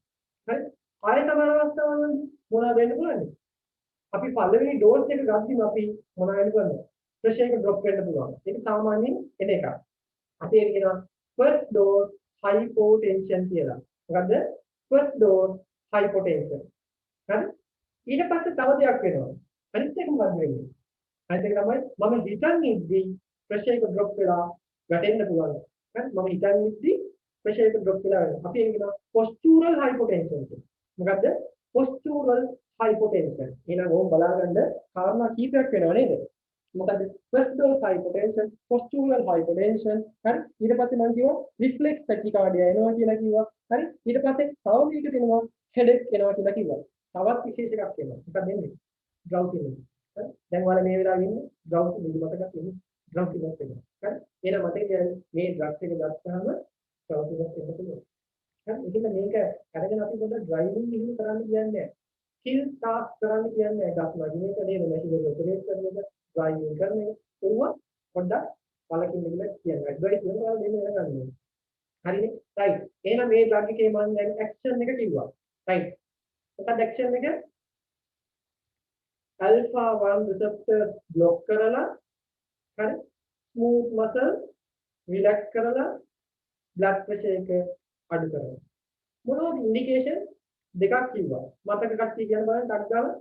හරි ආයෙ සමාන අවස්ථාවවලදී මොනවද වෙන්න පුළුවන් අපි පළවෙනි ඩෝස් එක ගත්තම අපි මොනවද වෙන්න පුළුවන් ප්‍රෙෂර් එක ඩ්‍රොප් වෙන්න පුළුවන් ඒක සාමාන්‍යයෙන් එන එකක් අපි ඒක කියනවා first dose hypotension කියලා මොකද්ද first dose hypotension හරි ඊට පස්සේ තව දෙයක් වෙනවා අනිත් එක මොකද්ද වෙන්නේ අනිත් එක තමයි මම හිතන් ඉද්දි ප්‍රෙෂර් එක ඩ්‍රොප් වෙලා වැටෙන්න පුළුවන් හරි මම හිතන් ඉද්දි ප්‍රෙෂර් එක ඩ්‍රොප් වෙලා වෙනවා අපි ඒක කියනවා postural hypotension මොකද්ද postural hypotension එහෙනම් ඕම් බලාගන්න කාරණා කීපයක් වෙනවා නේද මොකද first dose hypotension postural hypotension හරි ඊට පස්සේ මම කිව්වා reflex tachycardia එනවා කියලා කිව්වා හරි ඊට පස්සේ තව මේකට එනවා headache එනවා කියලා කිව්වා තවත් විශේෂ එකක් එනවා මොකක්ද එන්නේ drowsiness හරි දැන් ඔයාලා මේ වෙලාවේ ඉන්නේ drowsy නිදිමතක් එන්නේ drowsiness එනවා හරි එහෙනම් මතක තියාගන්න මේ drugs එක ගත්තාම drowsiness එන්න පුළුවන් හරි ඒකද මේක අරගෙන අපි පොඩ්ඩක් driving එහෙම කරන්න කියන්නේ skill task කරන්න කියන්නේ ගස් වදිනේක නේද මැෂින් එක ඔපරේට් කරන එක driving කරන එක ඕවා පොඩ්ඩක් බලකින් දෙන්න කියන්නේ ඇඩ්වයිස් කරනවා දෙන්න වෙනකන්නේ හරිනේ රයිට් එහෙනම් මේ drug එකේ මම දැන් action එක කිව්වා රයිට් මොකක්ද ඇක්ෂන් එක? alpha 1 receptor block කරලා හරි smooth muscle relax කරලා blood pressure එක අඩු කරනවා. මොනවද ඉන්ඩිකේෂන් දෙකක් කිව්වා. මතක කට්ටිය කියන බලන්න ටක් ගාලා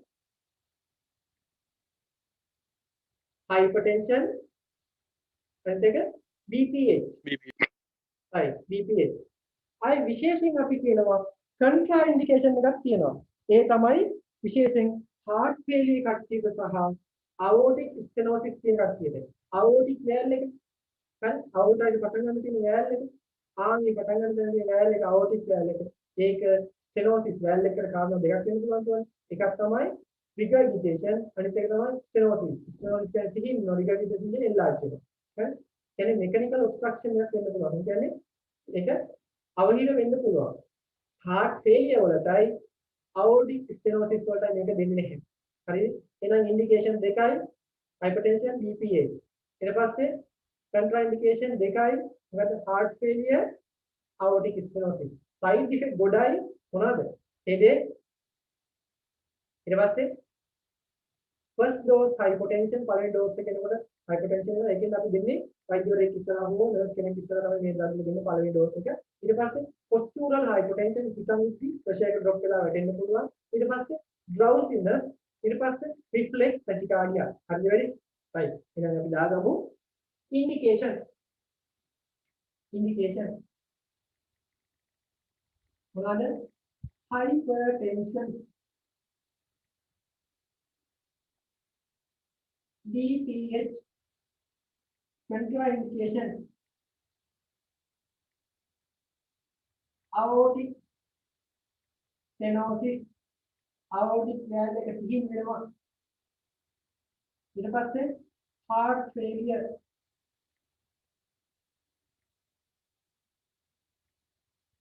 hypertension අනිත් එක BPH. right BPH. අය විශේෂයෙන් අපි කියනවා contra indication එකක් තියෙනවා. ඒ තමයි විශේෂයෙන් heart failure කට්ටියට සහ aortic stenosis කියන කට්ටියට. aortic valve එක හරි aorta එක පටන් ගන්න තියෙන valve එක ආන්ගේ පටන් ගන්න තියෙන valve එක aortic valve එක. ඒක stenosis valve එකට කාරණා දෙකක් වෙන්න පුළුවන් තුන. එකක් තමයි regurgitation අනිත් එක තමයි stenosis. stenosis කියන්නේ regurgitation කියන්නේ enlargement. හරි කියන්නේ mechanical obstruction එකක් වෙන්න පුළුවන්. කියන්නේ ඒක අවහිර වෙන්න පුළුවන්. heart failure වලටයි aortic stenosis වලටයි මේක දෙන්නේ නැහැ. හරිද? එහෙනම් ඉන්ඩිකේෂන් දෙකයි hypertension BPA. ඊට පස්සේ contra indication දෙකයි මොකද heart failure aortic stenosis. side effect ගොඩයි මොනවාද? headache ඊට පස්සේ first dose hypotension පළවෙනි dose එක එනකොට hypertension එක ඒකෙන් අපි දෙන්නේ වෛද්‍යවරයෙක් ඉස්සරහා හෝ නර්ස් කෙනෙක් ඉස්සරහා තමයි මේ දරුවෙක් දෙන්නේ පළවෙනි dose එක. ඊට පස්සේ postural hypotension හිතන්ති ප්‍රෙෂර් එක drop වෙලා වැටෙන්න පුළුවන්. ඊට පස්සේ drowsiness ඊට පස්සේ reflex tachycardia. හරිද වැඩි? right. එහෙනම් අපි දාගමු indication මොනවාද? hypertension BPH contraindication aortic stenosis aortic valve එක සිහින් වෙනවා ඊට පස්සේ heart failure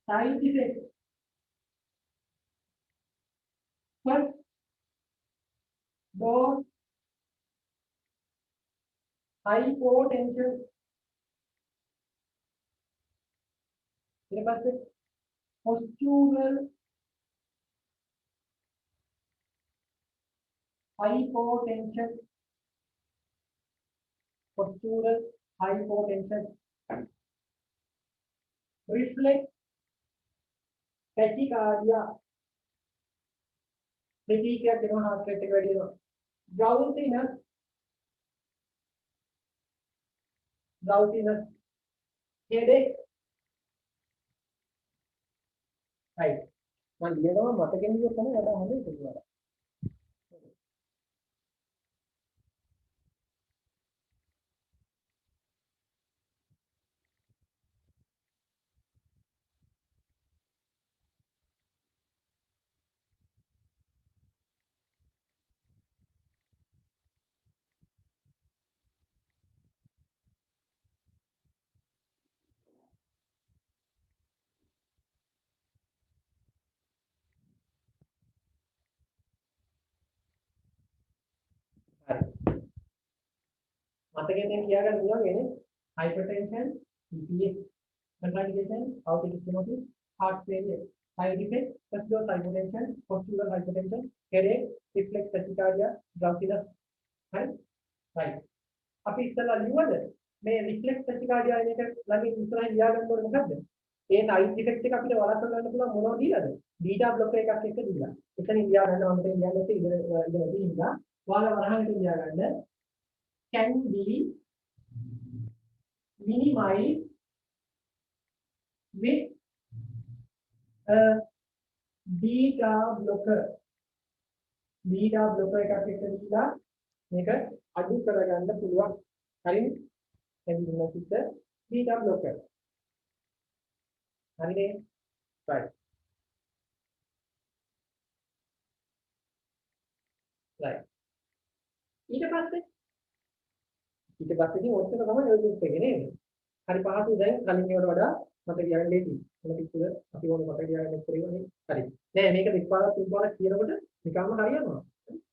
side effect first dose hypotension ඊට පස්සේ postural hypotension reflex tachycardia fatigue එකක් වෙනවා heart rate එක වැඩි වෙනවා drowsiness headache right මම ලියනවා මතකෙන් ඉන්න තමයි වඩා හොඳ ඒක කියලා මතකයෙන් කියාගන්න පුළුවන් වෙන්නේ hypertension BPH contraindication aortic stenosis heart failure side effect first dose hypotension postural hypotension headache reflex tachycardia drowsiness හරි right අපි ඉස්සලා ලියුවද මේ reflex tachycardia එක ළඟින් ඉස්සරහින් ලියාගන්න ඕනේ මොකද්ද ඒ side effect එක අපිට වළක්වා ගන්න පුළුවන් මොනවද දීලාද beta blocker එකක් එක දීලා එතනින් ලියාගන්න මම මෙතන ලියන්නේ ඉඳලා තියෙනවා ඔයාලා වරහන් ලියාගන්න can be minimized with a beta blocker එකක් එක්ක දීලා මේක අඩු කරගන්න පුළුවන් හරිනේ දැන් මේක beta blocker හරිනේ right ඊට පස්සේ ඉතින් ඔච්චර තමයි ඔය ලූප් එකේ නේද? හරි පහසු දැන් කලින් ඒවට වඩා මට කියන්න දෙන්න. මොකද ඉතින් අපි ඕන කොට කියන්න ඉස්සරේනේ. හරි. නෑ මේක දෙපාරක් තුන්පාරක් කියනකොට නිකම්ම හරියනවා.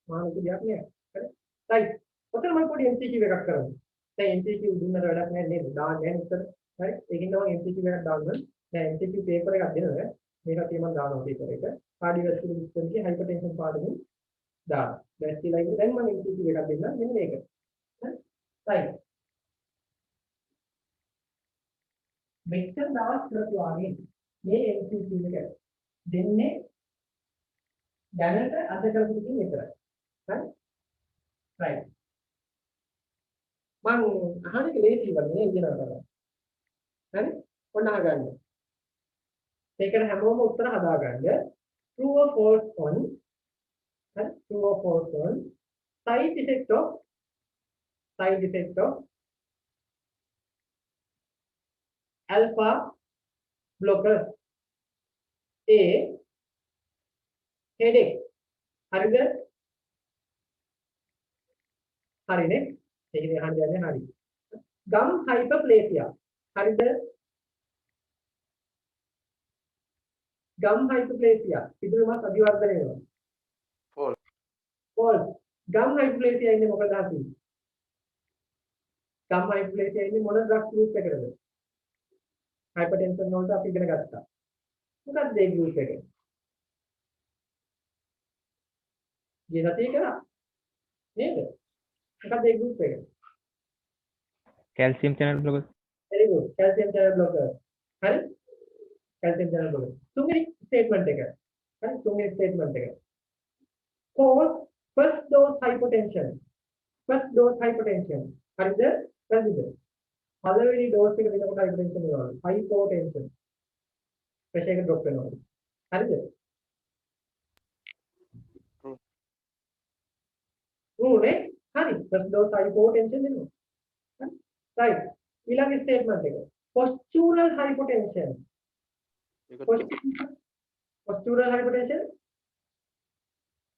මානසික දෙයක් නෑ. හරි. right. ඔතන මම පොඩි MCQ එකක් කරමු. දැන් MCQ දුන්නට වැඩක් නෑ නේද? දාන්න නෑ උත්තර. හරි. ඒකින් තමයි MCQ එකක් දාන්න. දැන් MCQ පේපර් එකක් දෙනවා. මේක තියෙනවා දානවා පේපර් එක කාඩියෝවැස්කුලර් සිස්ටම් එකේ හයිපර්ටෙන්ෂන් පාඩමින් දානවා දැස්තිලා ඉන්නේ දැන් මම MCQ එකක් දෙන්නම් මෙන්න මේක right මෙච්චර දවස් කරපුවාගේ මේ MCQ එක දෙන්නේ දැනට අද කරපු ටිකෙන් විතරයි හරි right මම අහන එක ලේසි වගේ ඉගෙනගන්න කරා හරි ඔන්න අහගන්න ඒකට හැමෝම උත්තර හදාගන්න true or false on and true or false on side effect of alpha blocker A headache හරිද හරිනේ ඒකේ අහන්න යන්නේ හරි gum hyperplasia හරිද gum hyperplasia පිටුමත් අධිවර්ධනය වෙනවා false gum hyperplasia ඉන්නේ මොකද අහන්නේ gum hyperplasia ඉන්නේ මොන drug group එකකටද hypertension වලට අපි ඉගෙන ගත්තා මොකක්ද ඒ group එක ජීවිතේ කරා නේද මොකක්ද ඒ group එක calcium channel blocker. very good calcium channel blocker හරි calcium channel blocker තුන්වෙනි statement එක හරි තුන්වෙනි statement එක cause first dose hypotension හරිද වැරදිද පළවෙනි dose එක දෙනකොට hypertension වෙනවා hypotension pressure එක drop වෙනවා හරිද true නේ හරි first dose hypotension වෙනවා හරි right ඊළඟ statement එක postural hypotension postural hypotension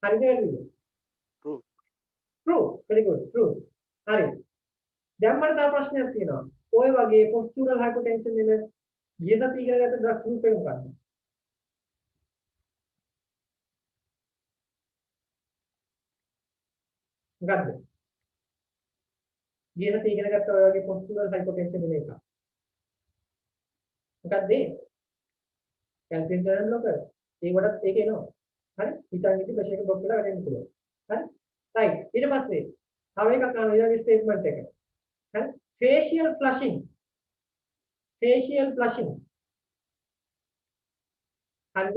හරිද වැරදිද true very good true හරි දැන් මට තව ප්‍රශ්නයක් තියෙනවා ඔය වගේ postural hypotension වෙන ඊයේත් ඉගෙන ගත්ත drug group එක මොකක්ද මොකද්ද ඊයේත් ඉගෙන ගත්ත ඔය වගේ postural hypotension වෙන එක මොකද්ද calcium channel blocker ඒකටත් ඒක එනවා හරි හිතන් ඉති ප්‍රෙෂර් එක ඩ්‍රොප් වෙලා වැඩෙන්න පුළුවන් හරි right ඊට පස්සේ තව එකක් ගන්න ඊළඟ ස්ටේට්මන්ට් එක හරි facial flushing හරිද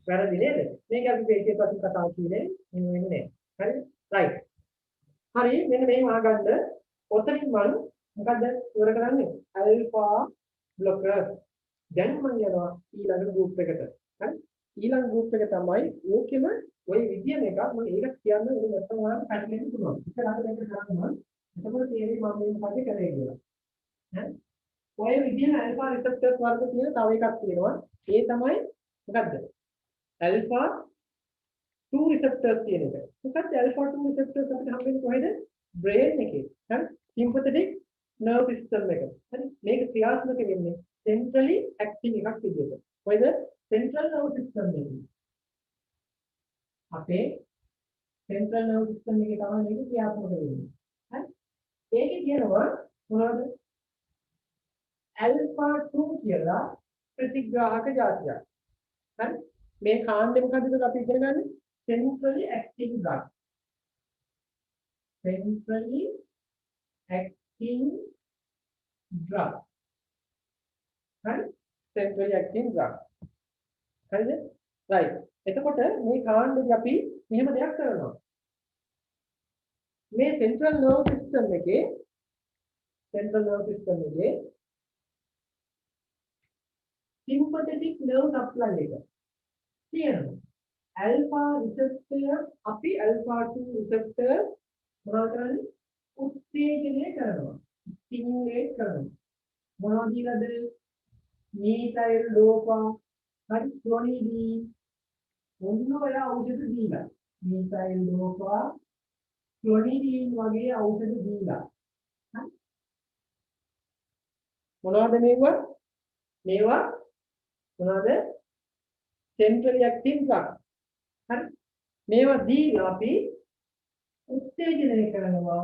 වැරදි නේද මේක අපි facial flushing කතාව කියන්නේ මෙන්න නෑ හරි right හරි මෙන්න මේ වහගන්න ඔතනින් මම මොකද්ද ඉවර කරන්නේ alpha blocker දැන් මම යනවා ඊළඟ group එකට හරි ඊළඟ group එක තමයි ඕකෙම ඔය විදියම එකක් මම ඒක කියන්නේ ඔය නැත්තම් ඔයාලට පැටලෙන්න පුළුවන් ඒක ළඟ දෙන්න කරනවා එතකොට තේරෙයි මම මේ මොකද කරේ කියලා හරි ඔය විදියම alpha receptors වර්ග තියෙන තව එකක් තියෙනවා ඒ තමයි මොකද්ද alpha 2 receptors තියෙන එක මොකක්ද alpha 2 receptors අපිට හම්බෙන්නේ කොහෙද brain එකේ හරි sympathetic nerve system එක හරි මේක ක්‍රියාත්මක වෙන්නේ centrally acting එකක් විදියට කොහෙද central nerve system එකේ අපේ central nerve system එකේ තමයි මේක ක්‍රියාත්මක වෙන්නේ හරි ඒකේ කියනවා මොනවද alpha 2 කියලා ප්‍රතිග්‍රාහක જાතියක් හරි මේ කාණ්ඩේ මොකද්ද අපි ඉගෙන ගන්න centrally acting drug centrally acting drug හරි centrally acting drug හරිද right එතකොට මේ කාණ්ඩෙදි අපි මෙහෙම දෙයක් කරනවා මේ central nerve system එකේ sympathetic nerve supply එක තියෙනවා alpha receptor අපි alpha 2 receptor මොනවද කරන්නේ උත්තේජනය කරනවා stimulate කරනවා මොනවද කියලාද methyl dopa හරි clonidine මොන ඔය ඖෂධ දීලා methyl dopa clonidine වගේ ඖෂධ දීලා හරි මොනවද මේවා මොනවද centrally acting drug හරි මේවා දීලා අපි උත්තේජනය කරනවා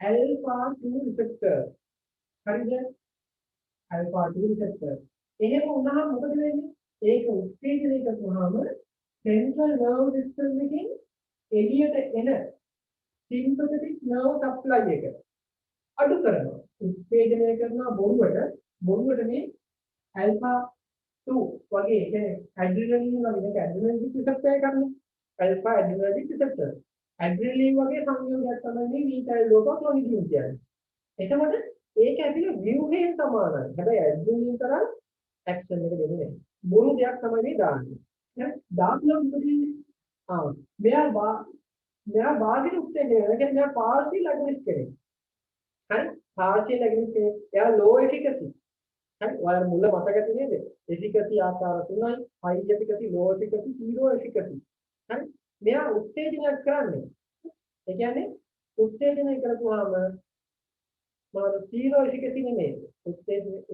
alpha 2 receptor හරිද alpha 2 receptor. එහෙම වුණාම මොකද වෙන්නේ? ඒක උත්තේජනය කරපුවාම central nerve system එකෙන් එළියට එන sympathetic nerve supply එක අඩු කරනවා. උත්තේජනය කරනවා බොරුවට මේ alpha 2 වගේ කියන්නේ adrenaline වගේ මේක adrenergic receptor එකක් නේ. alpha adrenergic receptor. adrenaline වගේ සංයෝගයක් තමයි මේ methyl dopa clonidine කියන්නේ. එතකොට ඒක ඇතුලේ ව්‍යුහයෙන් සමානයි. හැබැයි adrenaline තරම් action එක දෙන්නේ නැහැ. බොරු දෙයක් තමයි මේ දාන්නේ. දැන් දාන්න මොකද වෙන්නේ? මෙයා බාහිර උත්තේජනය කියන්නේ මෙයා partial agonist කෙනෙක්. හරි? partial agonist කෙනෙක්. එයා low efficacy. හරි? ඔයාලා මුල මතක තියෙනේද? efficacy ආකාර තුනයි. high efficacy, low efficacy, zero efficacy. හරි? මෙයා උත්තේජනය කරන්නේ. ඒ කියන්නේ උත්තේජනය කරපුවාම මොනවද zero efficacy නෙමෙයි.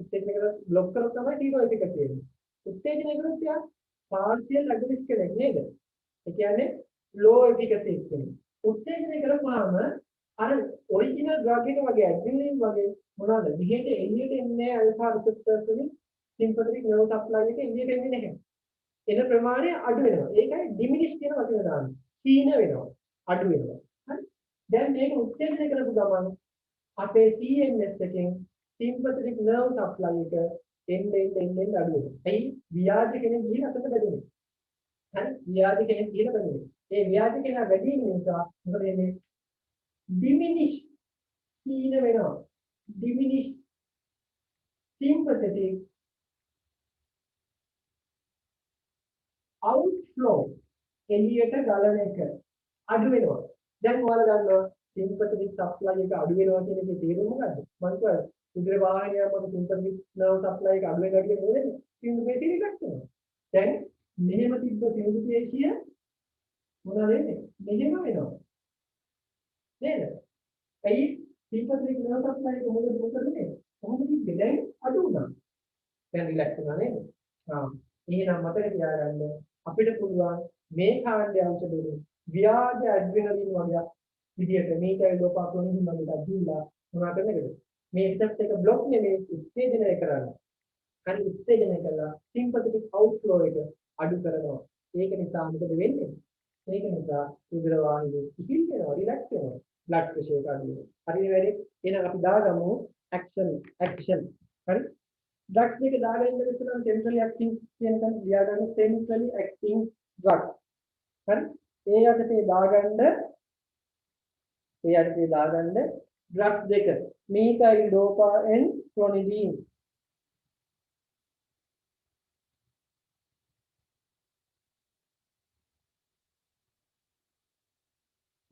උත්තේජනය කරලා block කරලා තමයි zero efficacy එන්නේ. උත්තේජනය කරොත් යා partial agonist කෙනෙක් නේද? ඒ කියන්නේ low efficacy කෙනෙක්. උත්තේජනය කරපුවාම අර original drug එක වගේ adrenaline වගේ මොනවාද විහෙට එළියට එන්නේ alpha receptors වලින් sympathetic nerve supply එක එළියට එන්නේ නැහැ. එන ප්‍රමාණය අඩු වෙනවා. ඒකයි diminish කියන වචනේ දාන්නේ. සීන වෙනවා. අඩු වෙනවා. හරි? දැන් මේක උත්තේජනය කරපු ගමන් අපේ CNS එකෙන් sympathetic nerve supply එක එන්නේ අඩු වෙනවා. එයි ව්‍යාධි කෙනෙක් ගිහින් අතට බැඳෙනවා. හරි? ව්‍යාධි කෙනෙක් ගිහින් බැඳෙනවා. ඒ ව්‍යාධි කෙනා වැඩි වෙන නිසා මොකද වෙන්නේ? diminish සීන වෙනවා. diminish sympathetic outflow එළියට ගලන එක අඩු වෙනවා. දැන් ඔයාලා දන්නවා sympathetic supply එක අඩු වෙනවා කියන එකේ තේරුම මොකද්ද? මම කියවා උදේ වාහනය මත sympathetic nerve supply එක අඩු වෙනවා කියන්නේ මොකද? සිංදු පේශිය එකක් වෙනවා. දැන් මෙහෙම තිබ්බ සිංදු පේශිය මොනවද වෙන්නේ? මෙහෙම වෙනවා. නේද? ඇයි sympathetic nerve supply එක මොකද වෙන්නේ? කොහොමද තිබ්බේ? දැන් අඩු වුණා. දැන් රිලැක්ස් වෙනවා නේද? එහෙනම් මතක තියාගන්න අපිට පුළුවන් මේ කාණ්ඩය ඖෂධ වලින් ව්‍යාධි ඇඩ්‍රිනලින් වගේ විදියට මේකයි ලෝපාපෝනින් මම දීලා මොනවා කරන්නද මේ රිසෙප්ටර් එක બ્લોක් නෙමෙයි උත්තේජනය කරන්නේ. හරි උත්තේජනය කළා සිම්පැතටික් අවුට්ෆ්ලෝ එක අඩු කරනවා. ඒක නිසා මොකද වෙන්නේ? ඒක නිසා උදර වාහිනිය සිහිල් වෙනවා, රිලැක්ස් වෙනවා. බ්ලඩ් ප්‍රෙෂර් එක අඩු වෙනවා. හරි වැඩි. එහෙනම් අපි දාගමු ඇක්ෂන්. හරි? ड्रग्स में के दागे इंदर इतना सेंट्रली एक्टिंग කියන දියා ගන්න सेंट्रली एक्टिंग ड्रग හරි ඒ යටතේ දාගන්න ඩ්‍රග්ස් දෙක මීථයිල් ඩෝපාන් ක්ලොනිඩීන්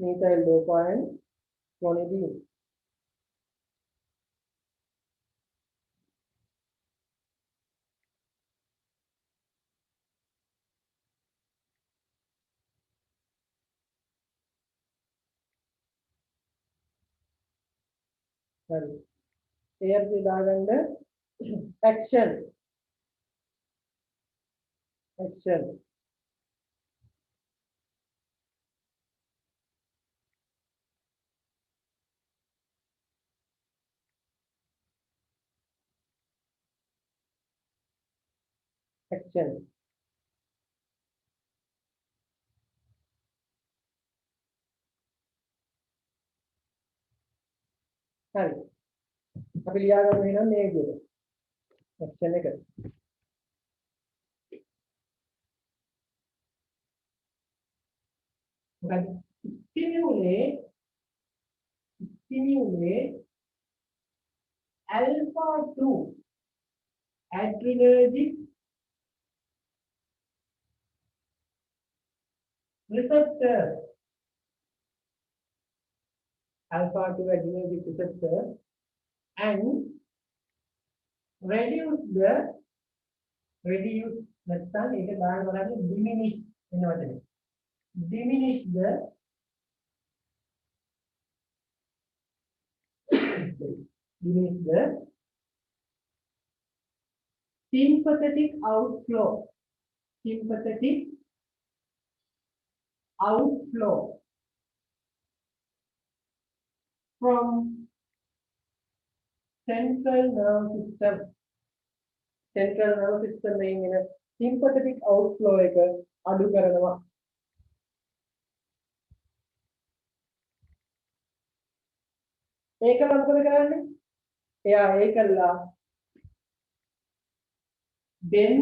මීථයිල් ඩෝපාන් ක්ලොනිඩීන් හරි එයත් දාගන්න ඇක්ෂන් හරි අපි ලියා ගමු එහෙනම් මේ විදිහට ඇක්ෂන් එක මොකද stimulate alpha 2 adrenergic receptor alpha 2 adrenergic receptor and reduce නැත්නම් ඒක දාන්න බලන්න diminish වෙනවද diminish the sympathetic outflow from central nerve system central nervous system එකෙන් එන sympathetic outflow එක අඩු කරනවා. ඒක මොකද කරන්නේ? එයා ඒකලා then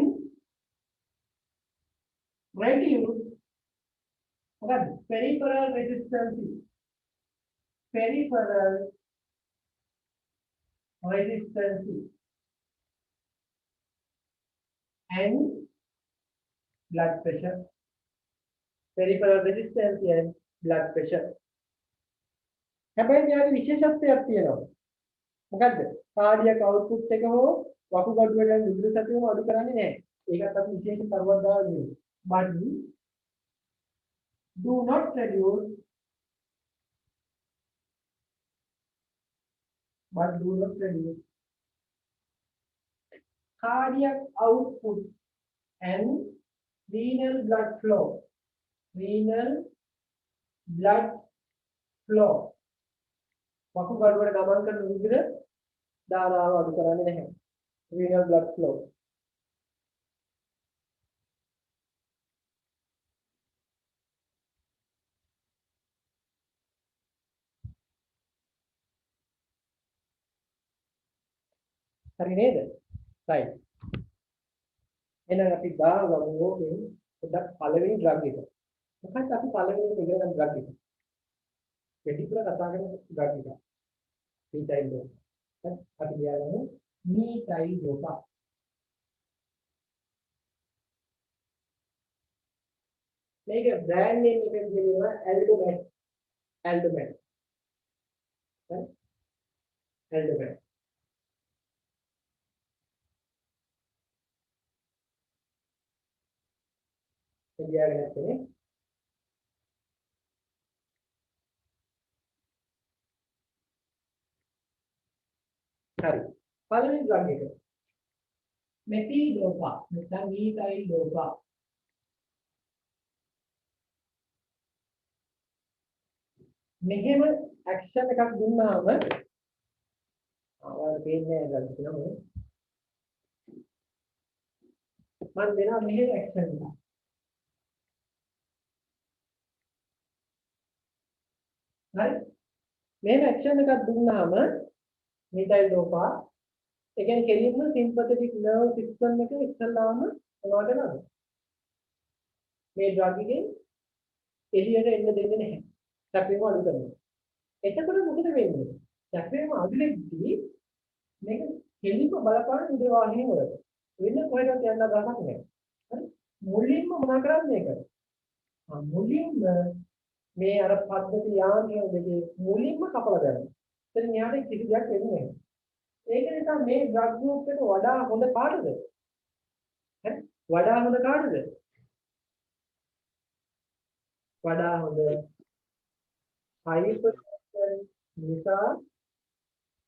reduce මොකද peripheral resistance and blood pressure. Peripheral resistance and blood pressure. හැබැයි මෙයාගේ විශේෂත්වයක් තියෙනවා. මොකද්ද? කාඩියක අවුට්පුට් එක හෝ වකුගඩු වල රුධිර සැපයීම අඩු කරන්නේ නැහැ. ඒකත් අපි විශේෂ කරුවක් දාලා දෙනවා. But do not reduce cardiac output and renal blood flow. වකුගඩු වල ගමන් කරන රුධිර ධාරාව අඩු කරන්නේ නැහැ. renal blood flow. හරි නේද? right. එහෙනම් අපි දාගමු ඕකෙන් පොඩ්ඩක් පළවෙනි ඩ්‍රග් එක. මොකක්ද අපි පළවෙනි ඉගෙන ගන්න ඩ්‍රග් එක? වැඩිපුර කතා කරන ඩ්‍රග් එක. methyl dopa. අපි කියනවා methyl dopa. මේක බ්‍රෑන්ඩ් නේම් එකෙන් කියනවා aldomet. aldomet. හරි? aldomet. එදියාගෙන නැත්නේ. හරි. පළවෙනි ඩ්‍රග් එක. methyl dopa. නැත්නම් methyl dopa. මෙහෙම ඇක්ෂන් එකක් දුන්නාම ආවල් පේන්නේ නැහැ ගන්න මම දෙනවා මෙහෙම ඇක්ෂන් එකක්. හරි මෙහෙම ඇක්ෂන් එකක් දුන්නාම methyl dopa ඒ කියන්නේ කෙලින්ම sympathetic nerve system එක ඉස්සල්ලාම මොනවද නේද මේ ඩ්‍රග් එකෙන් එළියට එන්න දෙන්නේ නැහැ. සැපේම අඩු කරනවා. එතකොට මොකද වෙන්නේ? සැපේම අඩු වෙද්දී මේක කෙලින්ම බලපාන උදේ වාහිනිය වලට. වෙන කොහෙවත් යන්න ගමක් නැහැ. හරි? මුලින්ම මොනා කරන්නේ ඒක? මුලින්ම මේ අර පද්ධති යාන්ත්‍රය දෙකේ මුලින්ම කපලා දානවා. එතන න්යායට කිසි දෙයක් වෙන්නේ නැහැ. ඒක නිසා මේ ඩ්‍රග් ගෲප් එක වඩා හොඳ කාටද? හරි? වඩා හොඳ කාටද? වඩා හොඳ hypertension නිසා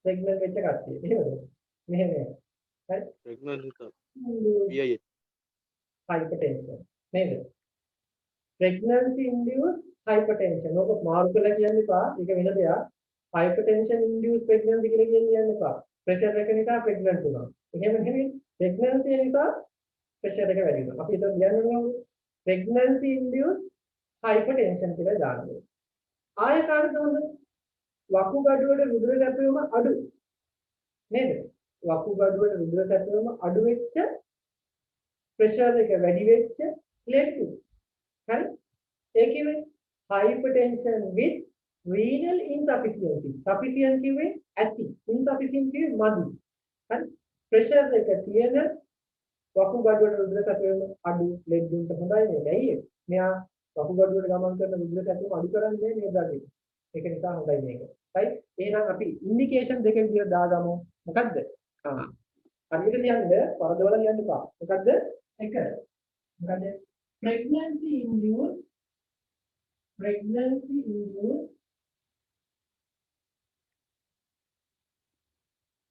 pregnant වෙච්ච කට්ටිය. එහෙමද? මෙහෙම. හරි? pregnant නිසා PIH hypertension. නේද? pregnancy induced hypertension. ඔක මාරු කරලා කියන්න එපා. ඒක වෙන දෙයක්. hypertension induced pregnancy කියලා කියන්න එපා. pressure එක නිසා pregnant වෙනවා. එහෙම නෙමෙයි. pregnancy නිසා pressure එක වැඩි වෙනවා. අපි ඒක කියන්නේ pregnancy induced hypertension කියලා දානවා. ආය කාටද හොඳ? වකුගඩු වල රුධිර සැපයීම අඩු. නේද? වකුගඩු වල රුධිර සැපයීම අඩු වෙච්ච ප්‍රෙෂර් එක වැඩි වෙච්ච ලෙඩු. හරි? ඒ කියන්නේ hypertension with renal insufficiency. sufficiency with ඇති. insufficiency with මදි. හරි? ප්‍රෙෂර් එක තියෙන වකුගඩු වල රුධිර සැපයීම අඩු ලෙඩුන්ට හොඳයි නේද? ඇයි ඒ? මෙයා වකුගඩු වල ගමන් කරන රුධිර සැපයීම අඩු කරන්නේ මේ ඩ්‍රග් එක. ඒක නිසා හොඳයි මේක. right? එහෙනම් අපි ඉන්ඩිකේෂන් දෙක විදිහට දාගමු. මොකද්ද? හරියට ලියන්න වරදවල ලියන්න එපා. මොකද්ද? එක. මොකද්ද? pregnancy induced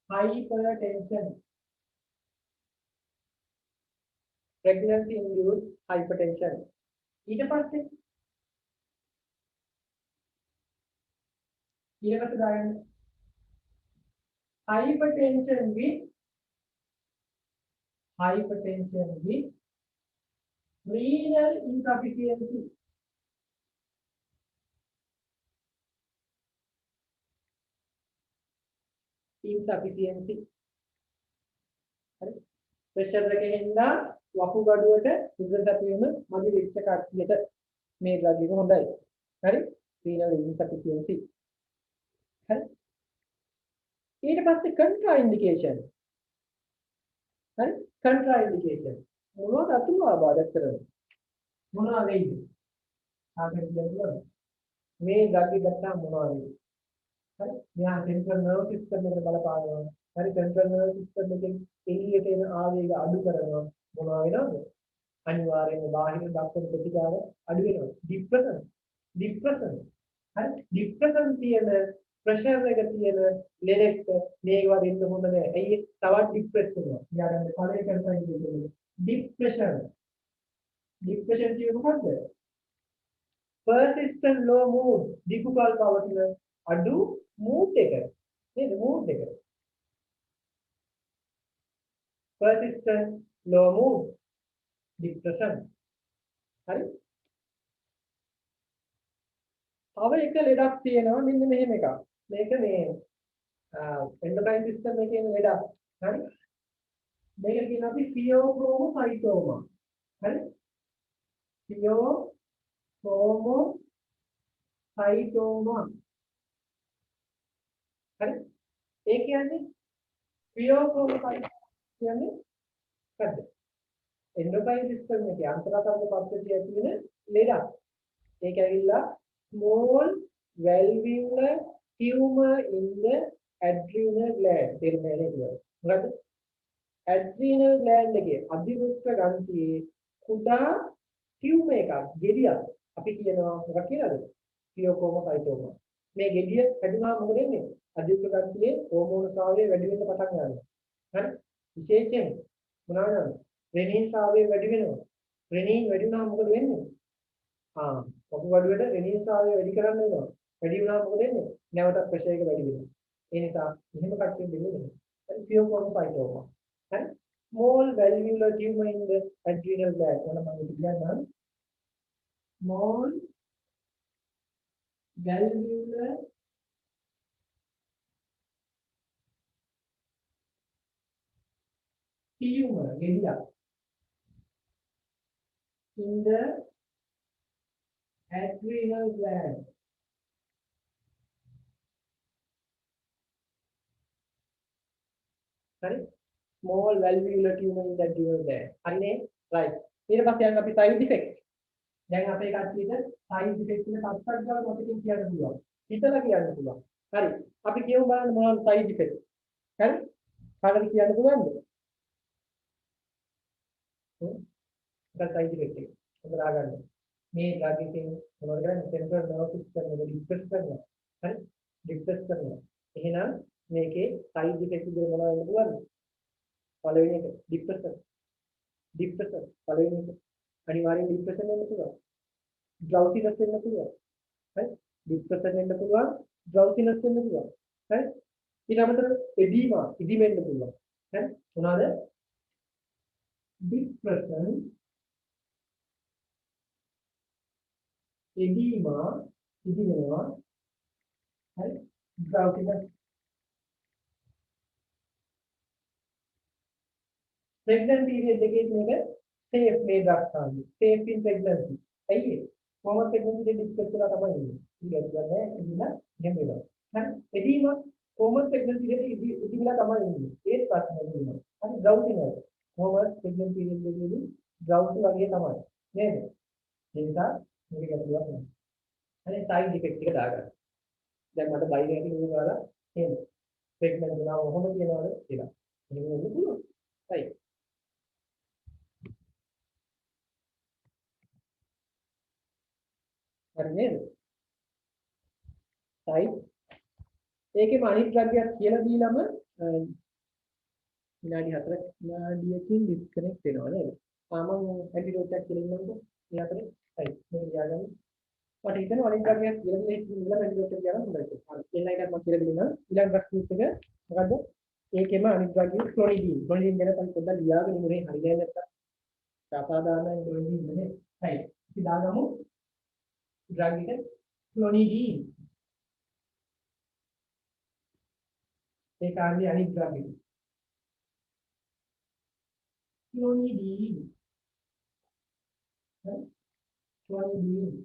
hypertension. pregnancy induced hypertension. ඊට පස්සේ ඊළඟට දාන්න hypertension with hypertension with renal insufficiency. Insufficiency. හරි. ප්‍රෙෂර් එකේ හින්දා වකුගඩුවට සුගර සැපීම මදි වෙච්ච කට්ටියට මේ drug එක හොඳයි. හරි. renal insufficiency. හරි. ඊට පස්සේ contraindication. හරි. contraindication. මොනවද අතුරු ආබාධ කරන්නේ? මොනවා වෙයිද? ආගෙන කියනවා. මේ drug එක ගත්තා මොනවා වෙයිද? හරි. මෙයා central nerve system එකට බලපානවා. හරි. central nerve system එකෙන් එළියට එන ආවේග අඩු කරනවා. මොනවා වෙනවද? අනිවාර්යයෙන්ම බාහිර දක්වන ප්‍රතිකාර අඩු වෙනවා. depression. හරි. depression තියෙන ප්‍රෙෂර් එක තියෙන ලෙඩෙක්ට මේක වදින්න හොඳ නැහැ. ඇයි තවත් ડિප්‍රෙස් වෙනවා. ඊළඟට පළවෙනි කරපයින් කියන්නේ depression. depression කියන්නේ මොකද්ද? persistent low mood. දීර්ඝකාල පවතින අඩු mood එක. නේද? mood එක. persistent low mood. depression. හරි. තව එක ලෙඩක් තියෙනවා මෙන්න මෙහෙම එකක්. මේක මේ endocrine system එකේ තියෙන ලෙඩක්. හරි. මේක කියනවා අපි pheochromocytoma. හරි. pheochromocytoma. හරි. ඒ කියන්නේ pheochromocytoma කියන්නේ මොකද්ද? endocrine system එකේ අන්තරාකරණ පද්ධතිය ඇති වෙන ලෙඩක්. ඒක ඇවිල්ලා small valvular tumor in the adrenal gland. තේරුණාද? මොකද adrenal gland එකේ අධිවෘක්ක ග්‍රන්ථියේ කුඩා ටියුමර් එකක් ගෙඩියක් අපි කියනවා මොකක් කියලාද? pheochromocytoma. මේ ගෙඩිය හැදුනා මොකද වෙන්නේ? අධිවෘක්ක ග්‍රන්ථියේ හෝමෝන ස්‍රාවය වැඩි වෙන්න පටන් ගන්නවා. හරි? විශේෂයෙන් මොනවද? රෙනින් ස්‍රාවය වැඩි වෙනවා. රෙනින් වැඩි වුණාම මොකද වෙන්නේ? වකුගඩුවට රෙනින් ස්‍රාවය වැඩි කරන්න වෙනවා. වැඩි වුණාම මොකද වෙන්නේ? නැවතත් ප්‍රෙෂර් එක වැඩි වෙනවා. ඒ නිසා මෙහෙම කට්ටිය දෙන්නේ නැහැ. හරි. pheochromocytoma. හරි. small valvular tumor in the adrenal gland. මොන මම කියන්නම්. small valvular tumor ගෙඩියක් in the adrenal gland. Sorry, small valvular tumor in the adrenal gland. හරිනේ? right. ඊට පස්සේ යන්න අපි side effect. දැන් අපේ කට්ටියට side effect එක තත්ත්වයක් ගාලා මොකකින් කියන්න පුළුවන්. හිතලා කියන්න පුළුවන්. හරි. අපි කියමු බලන්න මොනවද side effect. හරි? කාටද කියන්න පුළුවන්ද? side effect එක. හොඳට අහගන්න. මේ drug එකෙන් මොනවද කරන්නේ? central nervous system එක depress කරනවා. හරි? depress කරනවා. එහෙනම් මේකේ side effect එක මොනවද වෙන්න පුළුවන්ද? පළවෙනි එක depression. පළවෙනි එක අනිවාර්යෙන් depression වෙන්න පුළුවන්. drowsiness වෙන්න පුළුවන්. හරි? depression වෙන්න පුළුවන්, drowsiness වෙන්න පුළුවන්. හරි? ඊට අමතරව edema වෙන්න පුළුවන්. හරි? මොනවාද? depression, edema වෙනවා. හරි? drowsiness. pregnant period එකේ මේක safe මේ drug ගන්න. safe in pregnancy. ඇයි ඒ? කොහොමද pregnancy එක discuss කරලා තමයි ඉන්නේ. ඊට ගන්නේ ඉන්න එහෙම වෙනවා. හරි? edema කොහොමද pregnancy එක ඉතිවිලා තමයි ඉන්නේ. ඒත් ප්‍රශ්නේ නෙමෙයි. හරි drowsiness. කොහොමද pregnant period එකේදී drowsy වගේ තමයි. නේද? ඒ නිසා මේක ගැටලුවක් නෑ. හරි side effect එක දාගන්න. දැන් මට බයිල ඇති වුණාලා එහෙම pregnant වෙනවා කොහොමද කියනවද කියලා. එහෙම වෙන්න පුළුවන්. right. හරි නේද? right. ඒකෙම අනිත් ගතියක් කියලා දීලම විනාඩි 4ක් විනාඩියකින් ඩිස්කනෙක්ට් වෙනවා නේද? මම ඇන්ටිඩෝට් එකක් කියලා ඉන්නකො මේ අතරේ right මේක ලියාගන්න. මට හිතෙනවා අනිත් ගතියක් කියලා දෙන්න ඉන්න ඇන්ටිඩෝට් එක ගන්න හොඳයි. හරි. එන්න එකක් මම කියලා දෙන්නම්. ඊළඟ ප්‍රශ්නෙත් එක මොකද්ද? ඒකෙම අනිත් වගේ ක්ලොනිඩින්. ක්ලොනිඩින් ගැන තමයි පොඩ්ඩක් ලියාගෙන ඉන්නේ හරියන්නේ නැත්තම්. සාපාදානයි ක්ලොනිඩින් නේ. හරි. අපි දාගමු ඩ්‍රග් එක ක්ලොනිඩින්. ඒ කාර්යය අනිත් ඩ්‍රග් එක. ක්ලොනිඩින්. හරි. ක්ලොනිඩින්.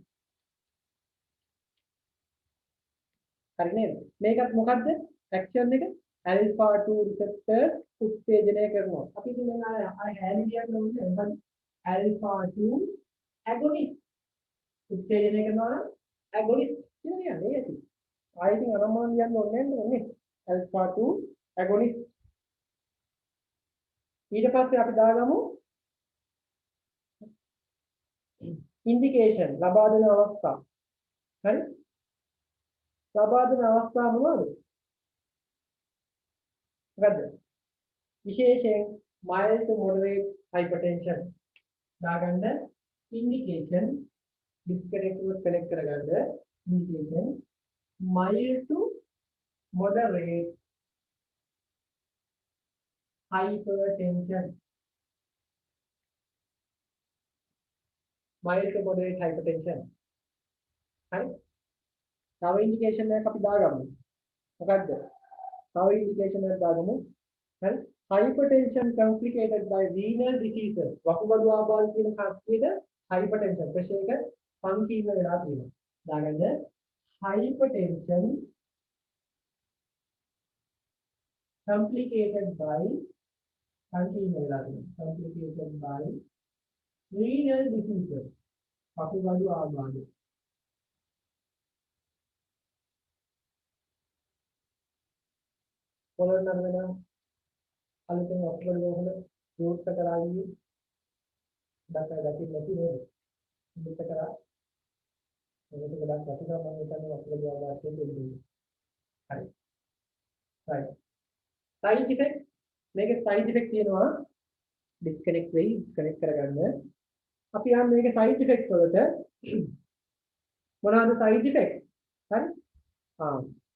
හරි නේද? මේකත් මොකද්ද? ඇක්ෂන් එක ඇල්ෆා 2 රිසෙප්ටර් උත්තේජනය කරනවා. අපි ඉතින් දැන් අර හැලි කියන්න ඕනේ මොකද? ඇල්ෆා 2 ඇගොනිස්ට් උත්තේජනය කරනවා නම් ඇගොනිස්ට් කියන්නේ නේද? ආයෙත් අරමුණ කියන්න ඕනේ නේද? ඇල්ෆා 2 ඇගොනිස්ට්. ඊට පස්සේ අපි දාගමු ඉන්ඩිකේෂන් ලබා දෙන අවස්ථා. හරි? ලබා දෙන අවස්ථා මොනවද? මොකද්ද? විශේෂයෙන් mild to moderate hypertension දාගන්න indication disconnect connect කරගන්න indication mild to moderate hypertension mild to moderate hypertension හරි තව ඉන්ඩිකේෂන් එකක් අපි දාගමු මොකද්ද තව ඉන්ඩිකේෂන් එකක් දාගමු හරි hypertension complicated by renal diseases වකුගඩු ආබාධ කියන කස්තියද hypertension ප්‍රෙෂර් එක සංකීර්ණ වෙලා තියෙනවා දාගන්න hypertension complicated by සංකීර්ණ වෙලා තියෙනවා complicated by renal diseases වකුගඩු ආබාධ පොළොන්නර වෙනවා අලුතෙන් ඔක්කොම වල යොත් කරාගියේ දැක්කේ නැති නේද මේක කරා මේක ගොඩක් වටිනවා මම හිතන්නේ ඔක්කොම ආවාසයෙන් දෙන්නේ හරි right side effect මේකේ side effect තියෙනවා disconnect වෙයි connect කරගන්න අපි යන්නේ මේකේ side effect වලට මොනවාද side effect හරි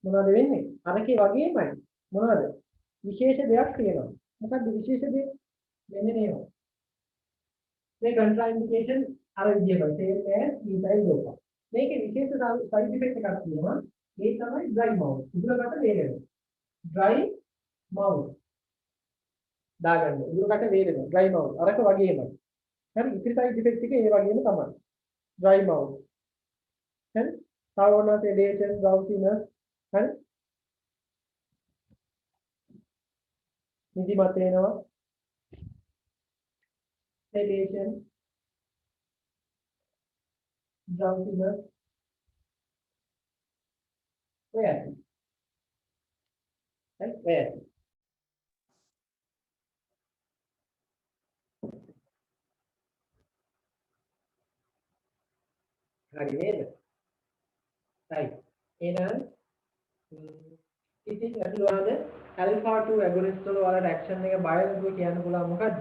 මොනවද වෙන්නේ අරකේ වගේමයි මොනවද විශේෂ දෙයක් තියෙනවා මොකක්ද විශේෂ දේ මෙන්න මේවා මේ contraindication අර විදිහට same as ethyl dopa මේකේ විශේෂ side effect එකක් තියෙනවා ඒ තමයි dry mouth උගලකට වේලෙනවා dry mouth දාගන්න උගලකට වේලෙනවා dry mouth අරක වගේමයි හරි ඉතිරි side effect එක ඒ වගේම තමයි dry mouth හරි සාවන sedation drowsiness හරි නිදිමත එනවා sedation drowsiness where right where හරි නේද right එහෙනම් ඉතින් අතුවාද alpha 2 agonist වල වලට action එක බයලජි කියන්න පුළුවන් මොකද්ද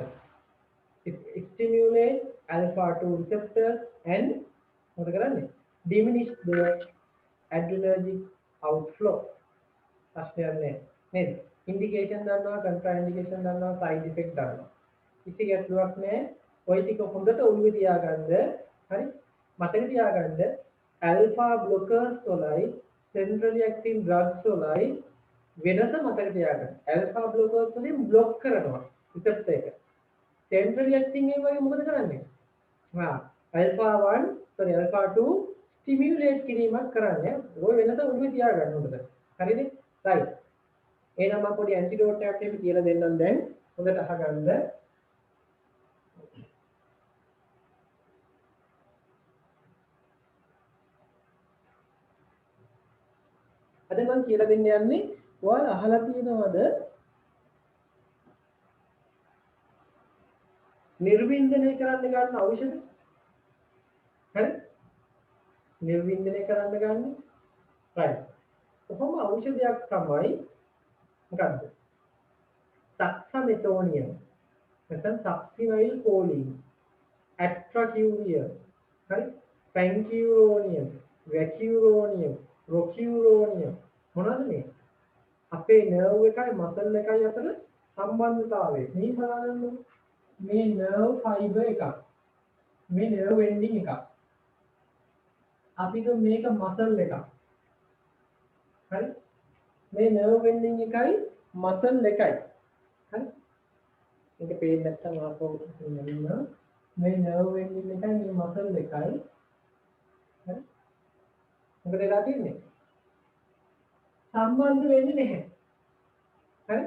stimulate alpha 2 receptor and මොකද කරන්නේ diminish the adrenergic outflow ප්‍රශ්නයක් නේද indication දන්නවා contraindication දන්නවා side effect දන්නවා කිසි ගැටලුවක් නැහැ ඔය ටික හොඳට ඔළුවේ තියාගන්න හරි මතක තියාගන්න alpha blockers වලයි centrally acting drugs වලයි වෙනස මතක තියාගන්න alpha blockers වලින් block කරනවා receptor එක centrally acting එක වගේ මොකද කරන්නේ alpha 1 sorry alpha 2 stimulate කිරීමක් කරන්නේ ඔය වෙනස ඔළුවේ තියාගන්න හොඳට හරිද right එහෙනම් මම පොඩි ඇන්ටිඩෝට් එකක් එහෙම කියලා දෙන්නම් දැන් හොඳට අහගන්න අද මම කියලා දෙන්න යන්නේ ඔයාලා අහලා තියෙනවද නිර්වින්දනය කරන්න ගන්න ඖෂධ හරි නිර්වින්දනය කරන්න ගන්න right කොහොම ඖෂධයක් තමයි මොකද්ද සක්සමෙතෝනියම් නැත්නම් සක්සිනයිල් කෝලින් ඇට්‍රකියුරියම් හරි පැන්කියුරෝනියම් වැකියුරෝනියම් රොකියුරෝනියම් මොනවද මේ අපේ නර්ව් එකයි මසල් එකයි අතර සම්බන්ධතාවය මේ බලන්න මේ නර්ව් ෆයිබර් එකක් මේ නර්ව් එන්ඩින් එකක් අපි කියමු මේක මසල් එකක් හරි මේ නර්ව් එන්ඩින් එකයි මසල් එකයි හරි මේක පේන්නේ නැත්නම් ආපහු කියන්න මේ නර්ව් එන්ඩින් එකයි මේ මසල් එකයි හරි මොකද වෙලා තියෙන්නේ සම්බන්ධ වෙන්නේ නැහැ හරි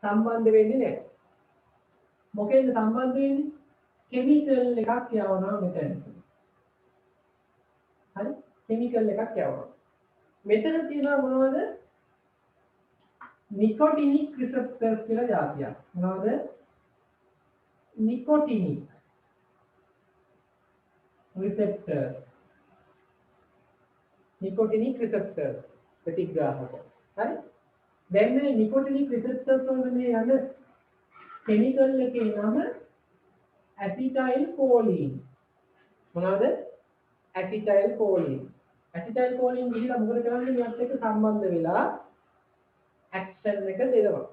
සම්බන්ධ වෙන්නේ නැහැ මොකෙන්ද සම්බන්ධ වෙන්නේ කෙමිකල් එකක් යවනවා මෙතන හරි කෙමිකල් එකක් යවනවා මෙතන තියෙනවා මොනවද නිකොටිනික් රිසෙප්ටර්ස් කියලා જાතියක් මොනවද නිකොටිනික් රිසෙප්ටර්ස් නිකොටිනික් රිසෙප්ටර්ස් ප්‍රතිග්‍රාහක හරි දැන් මේ නිකොටිනික් රිසෙප්ටර්ස් වල මේ යන කෙමිකල් එකේ නම ඇසිටයිල් කොලින් මොනවද ඇසිටයිල් කොලින් ගිහිලා මොකද කරන්නේ මෙයත් එක්ක සම්බන්ධ වෙලා ඇක්ෂන් එක දෙනවා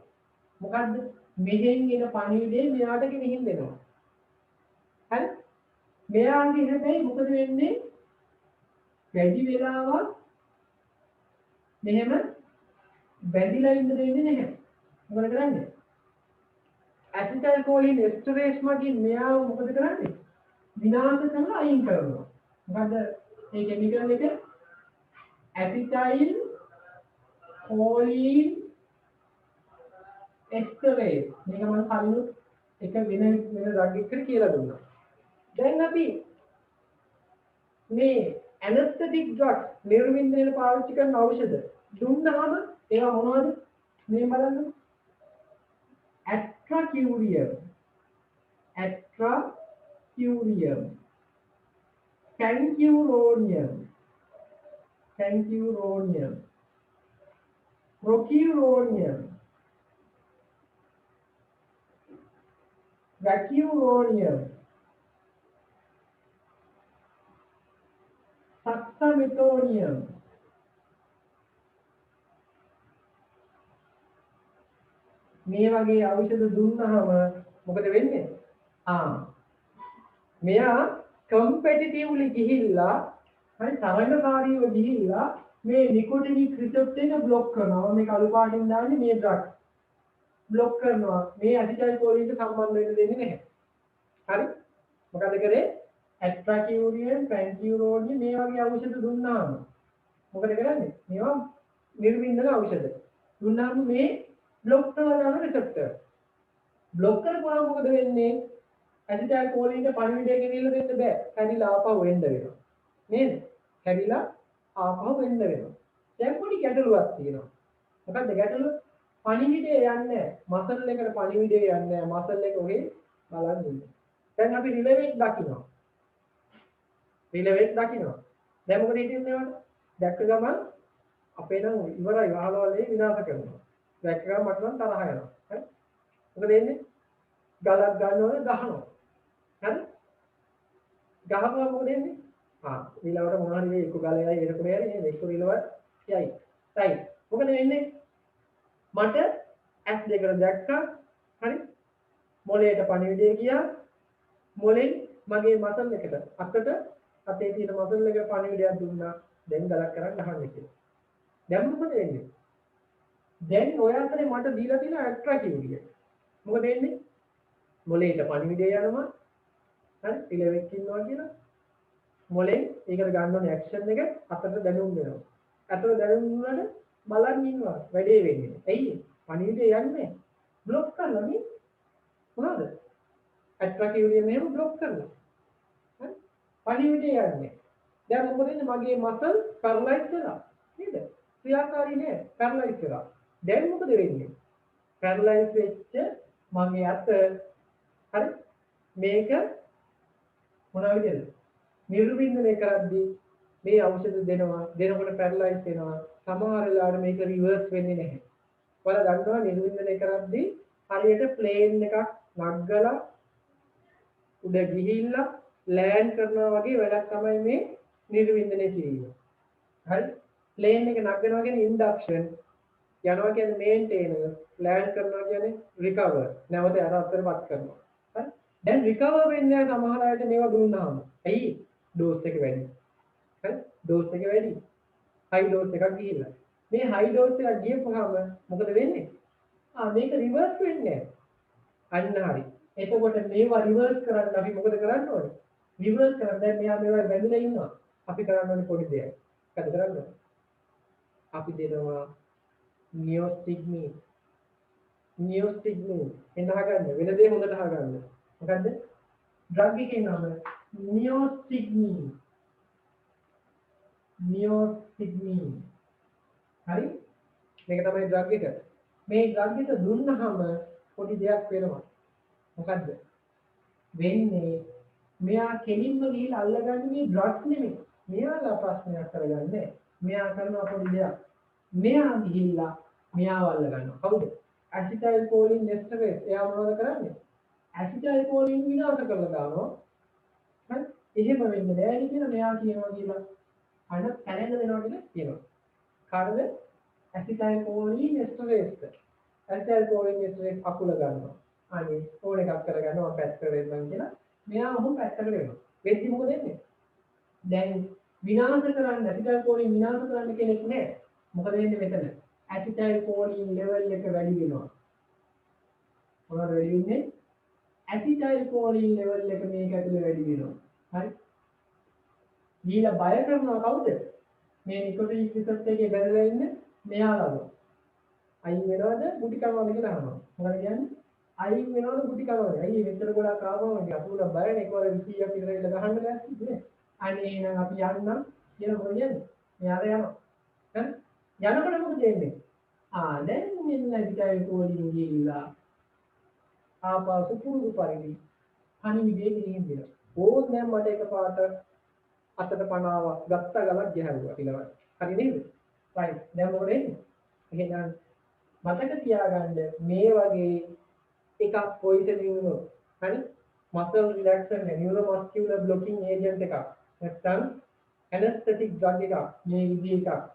මොකද්ද මෙහෙන් එන පණිවිඩය මෙයාට ගෙනිහින් දෙනවා හරි මෙයාගේ හැබැයි මොකද වෙන්නේ වැඩි වෙලාවක් මෙහෙම බැඳිලා ඉන්න දෙන්නේ නැහැ මොකද කරන්නේ ඇසිටයිල් කොලින් එස්ටරේස් මගින් මෙයාව මොකද කරන්නේ විනාශ කරලා අයින් කරනවා මොකද මේ කෙමිකල් එක ඇසිටයිල් කොලින් එස්ටරේස් මේක මම කලින් එක වෙන රග් එකකට කියලා දුන්නා දැන් අපි මේ ඇනස්තටික් ඩ්‍රග් නිර්වින්දනයට පාවිච්චි කරන ඖෂධ දුන්නාම ඒවා මොනවද මේ බලන්න ඇට්‍රාකියුරියම් කැන්කියුරෝනියම් ප්‍රොකියුරෝනියම් වැකියුරෝනියම් සක්සමිතෝනියම් මේ වගේ ඖෂධ දුන්නාම මොකද වෙන්නේ මෙයා කම්පිටිටිව්ලි ගිහිල්ලා හරි තරඟකාරීව ගිහිල්ලා මේ නිකොටිනික් රිසෙප්ටර් එක બ્લોක් කරනවා මේ කළු පාටින් දාන්නේ මේ ඩ්‍රග් બ્લોක් කරනවා මේ ඇසිටයිල් කොලින්ට සම්බන්ධ වෙන්න දෙන්නේ නැහැ හරි මොකද කරේ ඇට්‍රාකියුරියම් පැන්කියුරෝනියම් මේ වගේ ඖෂධ දුන්නාම මොකද කරන්නේ මේවා නිර්වින්දන ඖෂධ දුන්නාම මේ બ્લોක් කරන රිසෙප්ටර් બ્લોක් කරපුවාම මොකද වෙන්නේ ඇසිටයිල් කොලින්ට පණිවිඩය ගෙනියලා දෙන්න බෑ කැඩිලා ආපහු වෙන්න වෙනවා නේද කැඩිලා ආපහු වෙන්න වෙනවා දැන් පොඩි ගැටලුවක් තියෙනවා මොකද්ද ගැටලුව පණිවිඩය යන්නේ මසල් එකට පණිවිඩය යන්නේ මසල් එක ඔහේ බලන් ඉන්නේ දැන් අපි රිලෙවෙක් දකිනවා දැන් මොකද හිතන්නේ ඒවට දැක්ක ගමන් අපේ නම් ඉවරයි වහලවලේ විනාශ කරනවා දැක්ක ගමන් මට නම් තරහ යනවා හරි මොකද එන්නේ ගලක් ගන්නවද ගහනවා හරි ගහපුවා මොකද එන්නේ ඊළඟට මොනවා හරි එක්ක ගලයයි එනකොට යයි නේද එක්ක ඊළඟට යයි right මොකද වෙන්නේ මට ඇස් දෙකට දැක්කා හරි මොලේට පණිවිඩය ගියා මොලෙන් මගේ මසල් එකට අතට අතේ තියෙන මසල් එක පණිවිඩයක් දුන්නා දැන් ගලක් කරන් ගහන්න කියලා දැන් මොකද වෙන්නේ දැන් ඔය අතරේ මට දීලා තියෙන ඇට්‍රාකියුරිය මොකද වෙන්නේ මොලේට පණිවිඩය යනවා හරි පිළවෙක් ඉන්නවා කියලා මොලෙන් ඒකට ගන්න ඕනේ ඇක්ෂන් එක අතට දැනුම් දෙනවා අතට දැනුම් දුන්නාට බලන් ඉන්නවා වැඩේ වෙන්නේ ඇයි පණිවිඩය යන්නේ બ્લોක් කරලා නේ මොනවද ඇට්‍රාකියුරියම් එහෙම બ્લોක් කරලා හරි පණිවිඩය යන්නේ දැන් මොකද වෙන්නේ මගේ මසල් පැරලයිස් වෙලා නේද ක්‍රියාකාරී නෑ පැරලයිස් වෙලා දැන් මොකද වෙන්නේ පැරලයිස් වෙච්ච මගේ අත හරි මේක මොන විදිහද නිර්වින්දනය කරද්දී මේ ඖෂධ දෙනකොට පැරලයිස් වෙනවා සමහර වෙලාවට මේක රිවර්ස් වෙන්නේ නැහැ ඔයාලා දන්නවා නිර්වින්දනය කරද්දී හරියට ප්ලේන් එකක් නග්ගලා උඩ ගිහිල්ලා ලෑන්ඩ් කරනවා වගේ වැඩක් තමයි මේ නිර්වින්දනය කිරීම හරි ප්ලේන් එක නගනවා කියන්නේ ඉන්ඩක්ෂන් යනවා කියන්නේ මේන්ටේන්, ලෑන්ඩ් කරනවා කියන්නේ රිකවර්. නැවත යන අතරපත් කරනවා. හරි. දැන් රිකවර් වෙන්නේ නැහැ සමහර අයට මේවා දුන්නාම. ඇයි? ඩෝස් එක වැඩි. හරි. ඩෝස් එක වැඩි. හයි ඩෝස් එකක් ගිහිල්ලා. මේ හයි ඩෝස් එකක් ගියපුවාම මොකද වෙන්නේ? මේක රිවර්ස් වෙන්නේ නැහැ. අන්න හරි. එතකොට මේවා රිවර්ස් කරන්න අපි මොකද කරන්න ඕනේ? රිවර්ස් කරන්න දැන් මෙයා මේවා වැදලා ඉන්නවා. අපි කරන්න ඕනේ පොඩි දෙයක්. මොකද කරන්න ඕනේ? අපි දෙනවා නියෝස්ටිග්මින්. නියෝස්ටිග්මින් එන්න අහගන්න. වෙන දේ හොඳට අහගන්න. මොකද්ද? ඩ්‍රග් එකේ නම නියෝස්ටිග්මින්. නියෝස්ටිග්මින්. හරි? මේක තමයි ඩ්‍රග් එක. මේ ඩ්‍රග් එක දුන්නහම පොඩි දෙයක් වෙනවා. මොකද්ද? වෙන්නේ මෙයා කෙලින්ම ගිහිල්ලා අල්ලගන්නේ මේ ඩ්‍රග්ස් නෙමෙයි. මෙයාලා ප්‍රශ්නයක් කරගන්නේ. මෙයා කරනවා පොඩි දෙයක්. මෙයා ගිහිල්ලා මෙයාව අල්ලගන්නවා. කවුද? ඇසිටයිල් කොලින් එස්ටරේට්. එයා මොනවද කරන්නේ? ඇසිටයිල් කොලින් විනාශ කරලා දානවා. හරි? එහෙම වෙන්නේ නැහැ කියලා මෙයා කියනවා කියලා. අර කැලෙන්න වෙනවා කියලා කියනවා. කාටද? ඇසිටයිල් කොලින් එස්ටරේට්. ඇසිටයිල් කොලින් එස්ටරේට් අකුල ගන්නවා. අනේ ඕන එකක් කරගන්නවා පැත්තට වෙන්නම් කියලා. මෙයා ඔහු පැත්තකට වෙනවා. වෙද්දි මොකද වෙන්නේ? දැන් විනාශ කරන්න ඇසිටයිල් කොලින් විනාශ කරන්න කෙනෙක් නැහැ. මොකද වෙන්නේ මෙතන? ඇසිටයිල් කොලින් ලෙවල් එක වැඩි වෙනවා. මොනවද වැඩි වෙන්නේ? ඇසිටයිල් කොලින් ලෙවල් එක මේක ඇතුලේ වැඩි වෙනවා. හරි? ඊළඟ බය කරනවා කවුද? මේ නිකොටින් රිසර්ච් එකේ බැලලා ඉන්නේ මෙයාලව. අයින් වෙනවද? බුටි කනවා කියලා අහනවා. මොකද කියන්නේ? අයින් වෙනවද බුටි කනවා. අයියේ මෙතන ගොඩක් ආවම අපුල බයනේ එකවර 20ක් විතර ඉල ගහන්න දැක්කේ නේ. අනේ එහෙනම් අපි යන්නම් කියලා මොකද කියන්නේ? මෙයාට යනවා. හරි? යනකොට මොකද වෙන්නේ? දැන් මෙන්න ඇසිටයිල් කොලින් ගිහිල්ලා ආපසු පුරුදු පරිදි පණිවිඩේ ගෙනින් දෙනවා. ඕක දැන් මට එකපාරට අතට පනාවක් ගත්ත ගලක් ගහනවා කියලා. හරි නේද? right. දැන් මොකද වෙන්නේ? එහෙනම් මතක තියාගන්න මේ වගේ එකක් පොයිසනින් වුණොත් හරි මසල් රිලැක්සර් නියුරෝමස්කියුලර් බ්ලොකින් ඒජන්ට් එකක් නැත්නම් ඇනස්තටික් ඩ්‍රග් එකක් මේ විදිහ එකක්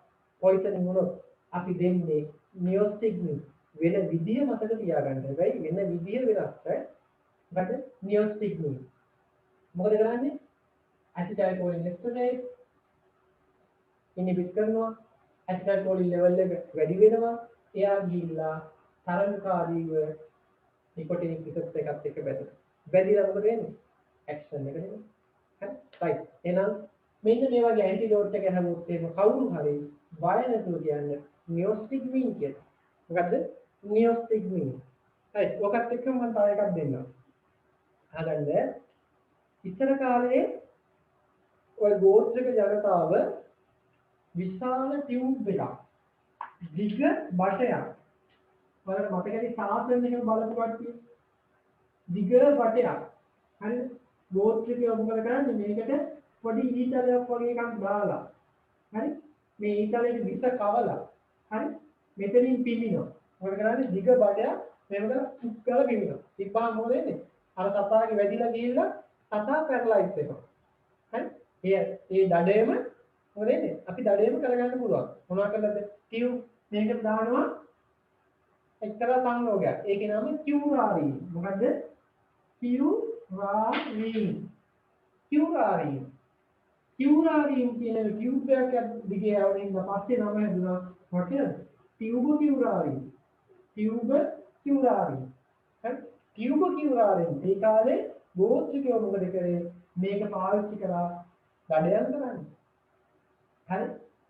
පොයිසනින් වුණොත් අපි දෙන්නේ නියෝස්ටිග්මින් වෙන විදිය මතක තියාගන්න. හැබැයි වෙන විදිය වෙනස්. මොකද නියෝස්ටිග්මින් මොකද කරන්නේ? ඇසිටයිල් කොලින් එස්ටරේට් ඉනිබිට් කරනවා. ඇසිටයිල් කොලින් ලෙවල් එක වැඩි වෙනවා. එයා ගිහිල්ලා තරංගකාරීව නිකොටින් රිසර්ච් එකත් එක්ක බැඳිලා මොකද වෙන්නේ? ඇක්ෂන් එක නෙමෙයි. හරි? රයිට්. එහෙනම් මෙන්න මේ වගේ ඇන්ටිඩෝට් එක හැමෝත් එහෙම කවුරු හරි බය නැතුව කියන්නේ නියෝස්ටිග්මින් කියලා. මොකද්ද? නියෝස්ටිග්මින්. හරි. ඔකත් එක්ක මම තව එකක් දෙන්නම්. අහගන්න. ඉස්සර කාලේ ඔය ගෝත්‍රික ජනතාව විශාල ටියුබ් එකක් දිග බටයක් බලන්න මතකයි සාසන එක බලපු කට්ටිය දිග බටයක් හරිද ගෝත්‍රිකයෝ මොකද කරන්නේ මේකට පොඩි ඊතලයක් වගේ එකක් දාලා හරි මේ ඊතලයේ විස කවලා හරි මෙතනින් පිළිනවා මොකද කරන්නේ දිග බටයක් මේක කරලා පිළිනවා ඉතින් මොකද වෙන්නේ අර තතාගේ වැදිලා ගිහිල්ලා තතා පැරලයිස් වෙනවා හරි ඒ දඩේම මොකද වෙන්නේ අපි දඩේම කරගන්න පුළුවන් මොනවා කළාද ටියුබ් මේකට දානවා එක්තරා සංයෝගයක් ඒකේ නම කියුරාරීන් මොකද්ද කියුරාරීන් කියන ටියුබ් එකක් දිගේ යවමින් පස්සේ නම හැදුනා මොකද ටියුබ් කියුරාරීන් හරි ටියුබ් කියුරාරීන් ඒ කාලේ ගෝත්‍රිකයෝ මොකද කරේ මේක පාවිච්චි කරා දඩයන් කරන්නේ හරි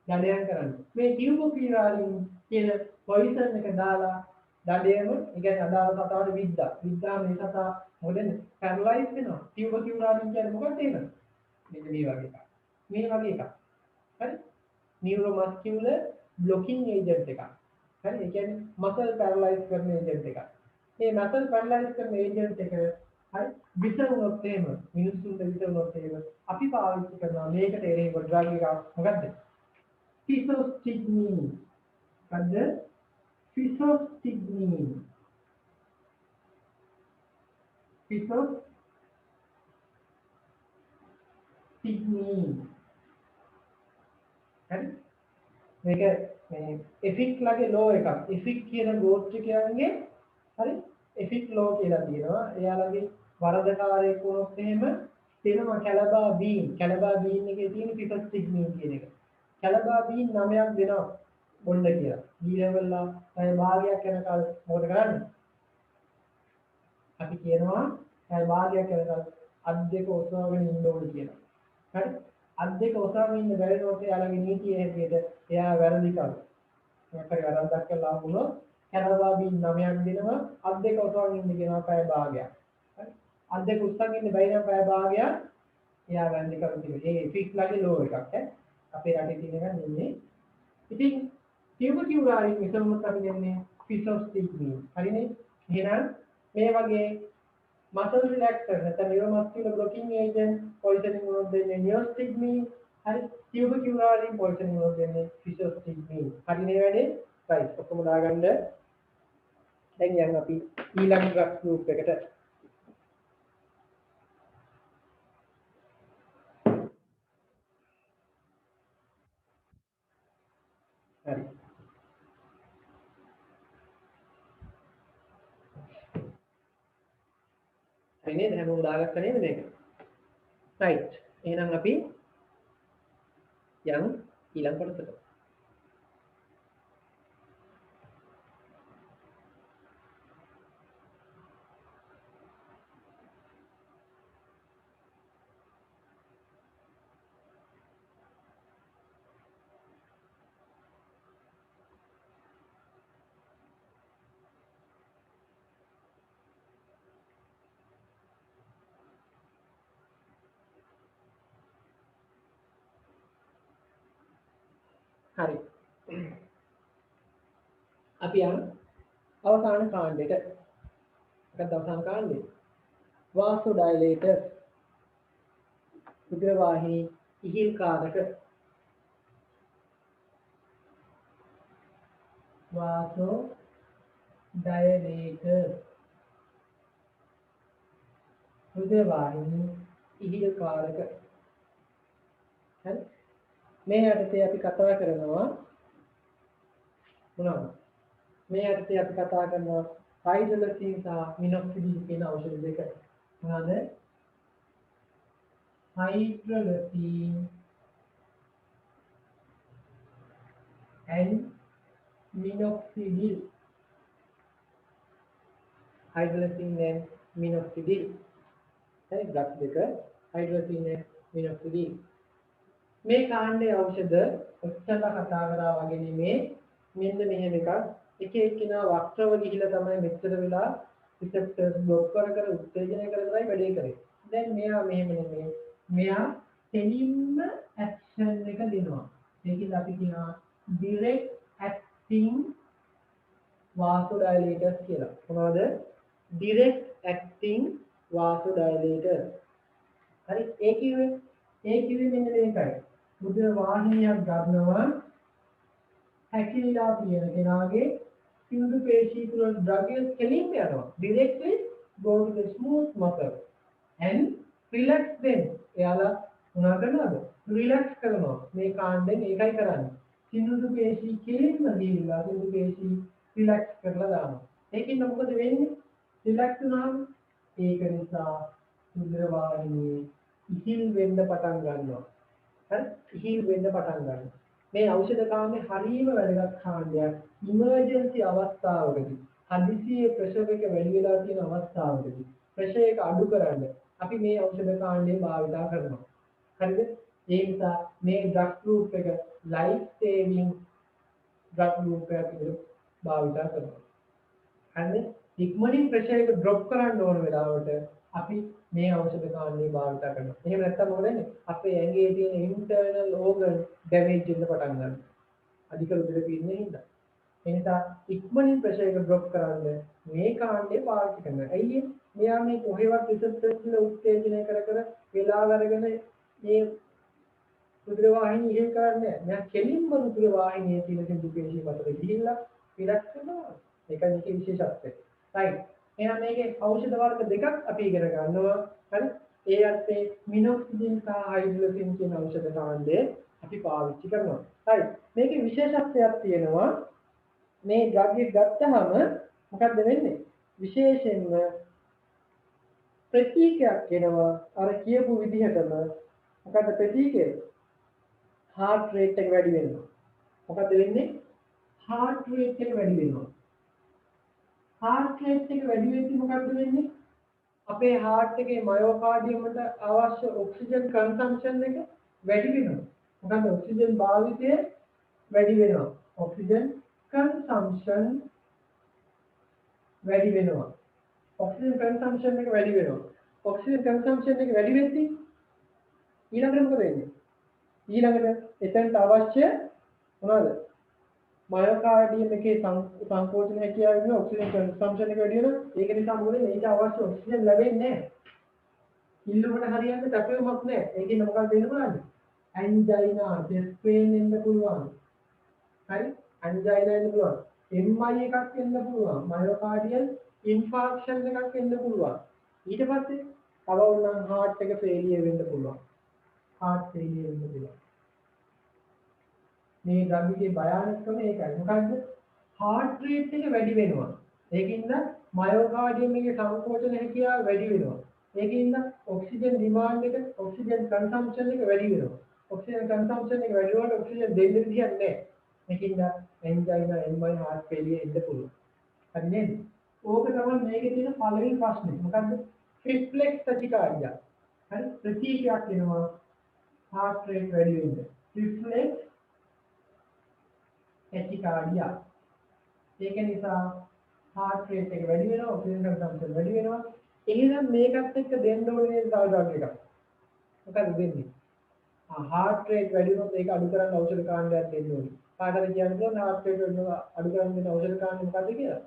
දඩයන් කරන්නේ මේ ටියුබ් කියුරාරීන් කියන පොයිසන් එක දාලා දඩේම ඉගෙන අදාළ සතාවට විද්දා මේ සතා මොකද පැරලයිස් වෙනවා ටියුබ් කියුරාරීන් කියන්නේ මොකක්ද ඒක මෙන්න මේ වගේ එකක් මේ වගේ එකක් හරි නියුරෝමස්කියුලර් බ්ලොකින් ඒජන්ට් එකක් හරි ඒ කියන්නේ මසල් පැරලයිස් කරන ඒජන්ට් එකක් මේ මසල් පැරලයිස් කරන ඒජන්ට් එක හරි විසවුනොත් එහෙම මිනිස්සුන්ට විසවුනොත් එහෙම අපි පාවිච්චි කරනවා මේකට එරෙහිව ඩ්‍රග් එකක් මොකද්ද ෆිසෝස්ටිග්මින් මොකද්ද ෆිසෝස්ටිග්මින් හරි මේක මේ එෆික් ලගේ ලෝ එකක්. එෆික් කියන ගෝත්‍ර කියන්නේ හරි එෆික් ලෝ කියලා තියෙනවා. එයාලගේ වරදකාරයෙක් වුණොත් එහෙම තියෙනවා කැලබා බීන්. කැලබා බීන් එකේ තියෙන පිපස්ටික් මීන් කියන එක. කැලබා බීන් 9ක් දෙනවා බොන්න කියලා. ඊළඟලා අය භාගයක් යනකල් මොකද කරන්නේ? අපි කියනවා අය භාගයක් යනකල් අත් දෙක ඔසවාගෙන ඉන්න ඕනේ කියලා. හරි? අත් දෙක ඔසවාගෙන ඉන්න බැරි නෝට යාළගේ නීතිය හැටියට එයා වැරදි කරනවා. මොකක්ද වැරද්දක් කළා වුණොත් කැලබා බීන් 9ක් දෙනවා අත් දෙක ඔසවාගෙන ඉන්න කියනවා පැය භාගයක්. හරි? අත් දෙක උස්සගෙන ඉන්න බැරි නම් පැය භාගයක් එයා වැරදි කරන කිව්වේ. ඒ ෆික්ස් ලගේ ලෝ එකක් ඈ. අපේ රටේ තියෙන එක නෙමෙයි. ඉතින් ටියුබකියුලාරින් විසමුත් අපි කියන්නේ පිසොස්ටික් මීන්. හරිනේ? එහෙනම් මේ වගේ muscle relaxer නැත්නම් neuromuscular blocking agent poisoning වුණොත් දෙන්නේ neostic mean. හරි ටියුබකියුලාරින් poisoning වුණොත් දෙන්නේ පිසොස්ටික් මීන්. හරිනේ වැඩේ? right. ඔක්කොම දාගන්න. දැන් යන්න අපි ඊළඟ drug group එකට. හරි. හරි නේද? හැමෝම දාගත්ත නේද මේක? right. එහෙනම් අපි යන් ඊළඟ කොටසට. හරි. අපි යන අවසාන කාණ්ඩයට. මොකක්ද අවසාන කාණ්ඩය? වාසෝඩයිලේටර්. රුධිර වාහිනී ඉහිල් කාරක. වාසෝඩයිලේටර්. රුධිර වාහිනී ඉහිල් කාරක. හරි. මේ යටතේ අපි කතා කරනවා මොනවද? මේ යටතේ අපි කතා කරනවා හයිඩ්‍රොලසින් සහ මිනොක්සිඩින් කියන ඖෂධ දෙක. මොනවද? හයිඩ්‍රොලසින් and minoxidil. hydroxyl and minoxidil. හරි ඩ්‍රග් දෙක hydroxyl and minoxidil. මේ කාණ්ඩයේ ඖෂධ ඔච්චර කතා කරා වගේ නෙමේ මෙන්න මෙහෙම එකක් එක එක්කිනා වක්‍රව ගිහිලා තමයි මෙච්චර වෙලා රිසෙප්ටර්ස් බ්ලොක් කර උත්තේජනය කරලා වැඩේ කරේ. දැන් මෙයා මෙහෙම නෙමේ මෙයා දෙලින්ම ඇක්ෂන් එක දෙනවා. ඒකද අපි කියනවා direct acting vasodilators කියලා. මොනවද? direct acting vasodilators. හරි ඒ කිව්වේ මෙන්න මේකයි. රුධිර වාහිනියක් ගන්නවා හැකිලිලා තියෙන කෙනාගේ සිංදු පේශී තුල ඩ්‍රග්ස් කෙලින්ම යනවා. directly go to the smooth muscle and relax them. එයාලා මොනවා කරනවද? relax කරනවා. මේ කාණ්ඩෙන් ඒකයි කරන්නේ. සිංදු පේශී කෙලින්ම දීලා සිංදු පේශී relax කරලා දානවා. ඒකින් මොකද වෙන්නේ? relax වුණාම ඒක නිසා රුධිර වාහිනියේ ඉහිල් වෙන්න පටන් ගන්නවා. හරි? ඉහිල් වෙන්න පටන් ගන්නවා. මේ ඖෂධ කාණ්ඩේ හරියම වැදගත් කාණ්ඩයක්. ඉමර්ජන්සි අවස්ථාවකදී හදිසියේ ප්‍රෙෂර් එක වැඩි වෙලා තියෙන අවස්ථාවකදී ප්‍රෙෂර් එක අඩු කරන්න අපි මේ ඖෂධ කාණ්ඩය භාවිතා කරනවා. හරිද? ඒ නිසා මේ ඩ්‍රග් ගෲප් එක ලයිෆ් සේවිං ඩ්‍රග් ගෲප් එකක් විදිහට භාවිතා කරනවා. හරිද? ඉක්මනින් ප්‍රෙෂර් එක ඩ්‍රොප් කරන්න ඕන වෙලාවට අපි මේ ඖෂධ කාණ්ඩය භාවිත කරනවා. එහෙම නැත්නම් මොකද වෙන්නේ? අපේ ඇඟේ තියෙන ඉන්ටර්නල් ඕගන් ඩැමේජ් වෙන්න පටන් ගන්නවා. අධික රුධිර පීඩනය හින්දා. ඒ නිසා ඉක්මනින් ප්‍රෙෂර් එක ඩ්‍රොප් කරන්න මේ කාණ්ඩය පාවිච්චි කරනවා. ඇයි මෙයා මේ කොහෙවත් රිසෙප්ටර්ස් වල උත්තේජනය කර වෙලාව අරගෙන මේ රුධිර වාහිනිය ඉහළ කරන්නේ නැහැ. මෙයා කෙලින්ම රුධිර වාහිනියේ තියෙන සිංදු පේශී මතට ගිහිල්ලා රිලැක්ස් කරනවා. ඒකයි මේකේ විශේෂත්වය. right. එහෙනම් මේකේ ඖෂධ වර්ග දෙකක් අපි ඉගෙන ගන්නවා. හරි? ඒ අර්ථේ මිනොක්සිඩින් සහ හයිඩ්‍රොලසින් කියන ඖෂධ කාණ්ඩය අපි පාවිච්චි කරනවා. right. මේකේ විශේෂ විශේෂත්වයක් තියෙනවා මේ ඩ්‍රග් එක ගත්තාම මොකද්ද වෙන්නේ විශේෂයෙන්ම ප්‍රතික්‍රියාවක් එනවා අර කියපු විදිහටම මොකද්ද ප්‍රතික්‍රියාව heart rate එක වැඩි වෙනවා මොකද්ද වෙන්නේ heart rate එක වැඩි වෙනවා heart rate එක වැඩි වෙද්දි මොකද්ද වෙන්නේ අපේ heart එකේ මයෝකාඩියම් වලට අවශ්‍ය ඔක්සිජන් කන්සම්ප්ෂන් එක වැඩි වෙනවා මොකද ඔක්සිජන් භාවිතය වැඩි වෙනවා ඔක්සිජන් කන්සම්ප්ෂන් වැඩි වෙනවා ඔක්සිජන් කන්සම්ප්ෂන් එක වැඩි වෙනවා ඔක්සිජන් කන්සම්ප්ෂන් එක වැඩි වෙද්දී ඊළඟට මොකද වෙන්නේ ඊළඟට එතනට අවශ්‍ය මොනවද මයෝකාඩියම් එකේ සංකෝචන හැකියාව වෙන ඔක්සිජන් කන්සම්ප්ෂන් එක වැඩි වෙනවා ඒක නිසා මොකද මේකට අවශ්‍ය ඔක්සිජන් ලැබෙන්නේ නැහැ ඉල්ලුමට හරියන්නේ තැපෙමක් නැහැ ඒකෙන් මොකක්ද වෙන්න පුළුවන් ඇන්ජයිනා chest pain එන්න පුළුවන් හරි ඇන්ජයිනා එන්න පුළුවන් MI එකක් එන්න පුළුවන් මයෝකාඩියල් ඉන්ෆාක්ෂන් එකක් එන්න පුළුවන් ඊට පස්සේ තව උනම් heart එක failure වෙන්න පුළුවන් heart failure වෙන්න පුළුවන් මේ ඩ්‍රග් එකේ භයානකම ඒකයි මොකද්ද heart rate එක වැඩි වෙනවා ඒකින්ද මයෝකාඩියම් එකේ සංකෝචන හැකියාව වැඩි වෙනවා ඒකින්ද ඔක්සිජන් ඩිමාන්ඩ් එක ඔක්සිජන් කන්සම්ප්ෂන් එක වැඩි වෙනවා ඔක්සිජන් කන්සම්ප්ෂන් එක වැඩි වුණාට ඔක්සිජන් දෙන්න විදියක් නැහැ ඒකින්ද එන්ජයිනා MI heart failure එන්න පුළුවන් හරි නේද ඕක තමයි මේකේ තියෙන පළවෙනි ප්‍රශ්නේ මොකද්ද රිෆ්ලෙක්ස් තචිකාර්ඩියා හරි ප්‍රතික්‍රියාවක් වෙනවා heart rate වැඩි වෙන්න රිෆ්ලෙක්ස් tachycardia ඒක නිසා heart rate එක වැඩි වෙනවා oxygen consumption වැඩි වෙනවා එහෙනම් මේකත් එක්ක දෙන්න ඕනේ තව ඩ්‍රග් එකක් මොකද දෙන්නේ heart rate වැඩි වුණොත් ඒක අඩු කරන්න ඖෂධ කාණ්ඩයක් දෙන්න ඕනේ කාටද කියන්නේ heart rate වෙනවා අඩු කරන්න දෙන ඖෂධ කාණ්ඩ මොකද්ද කියලා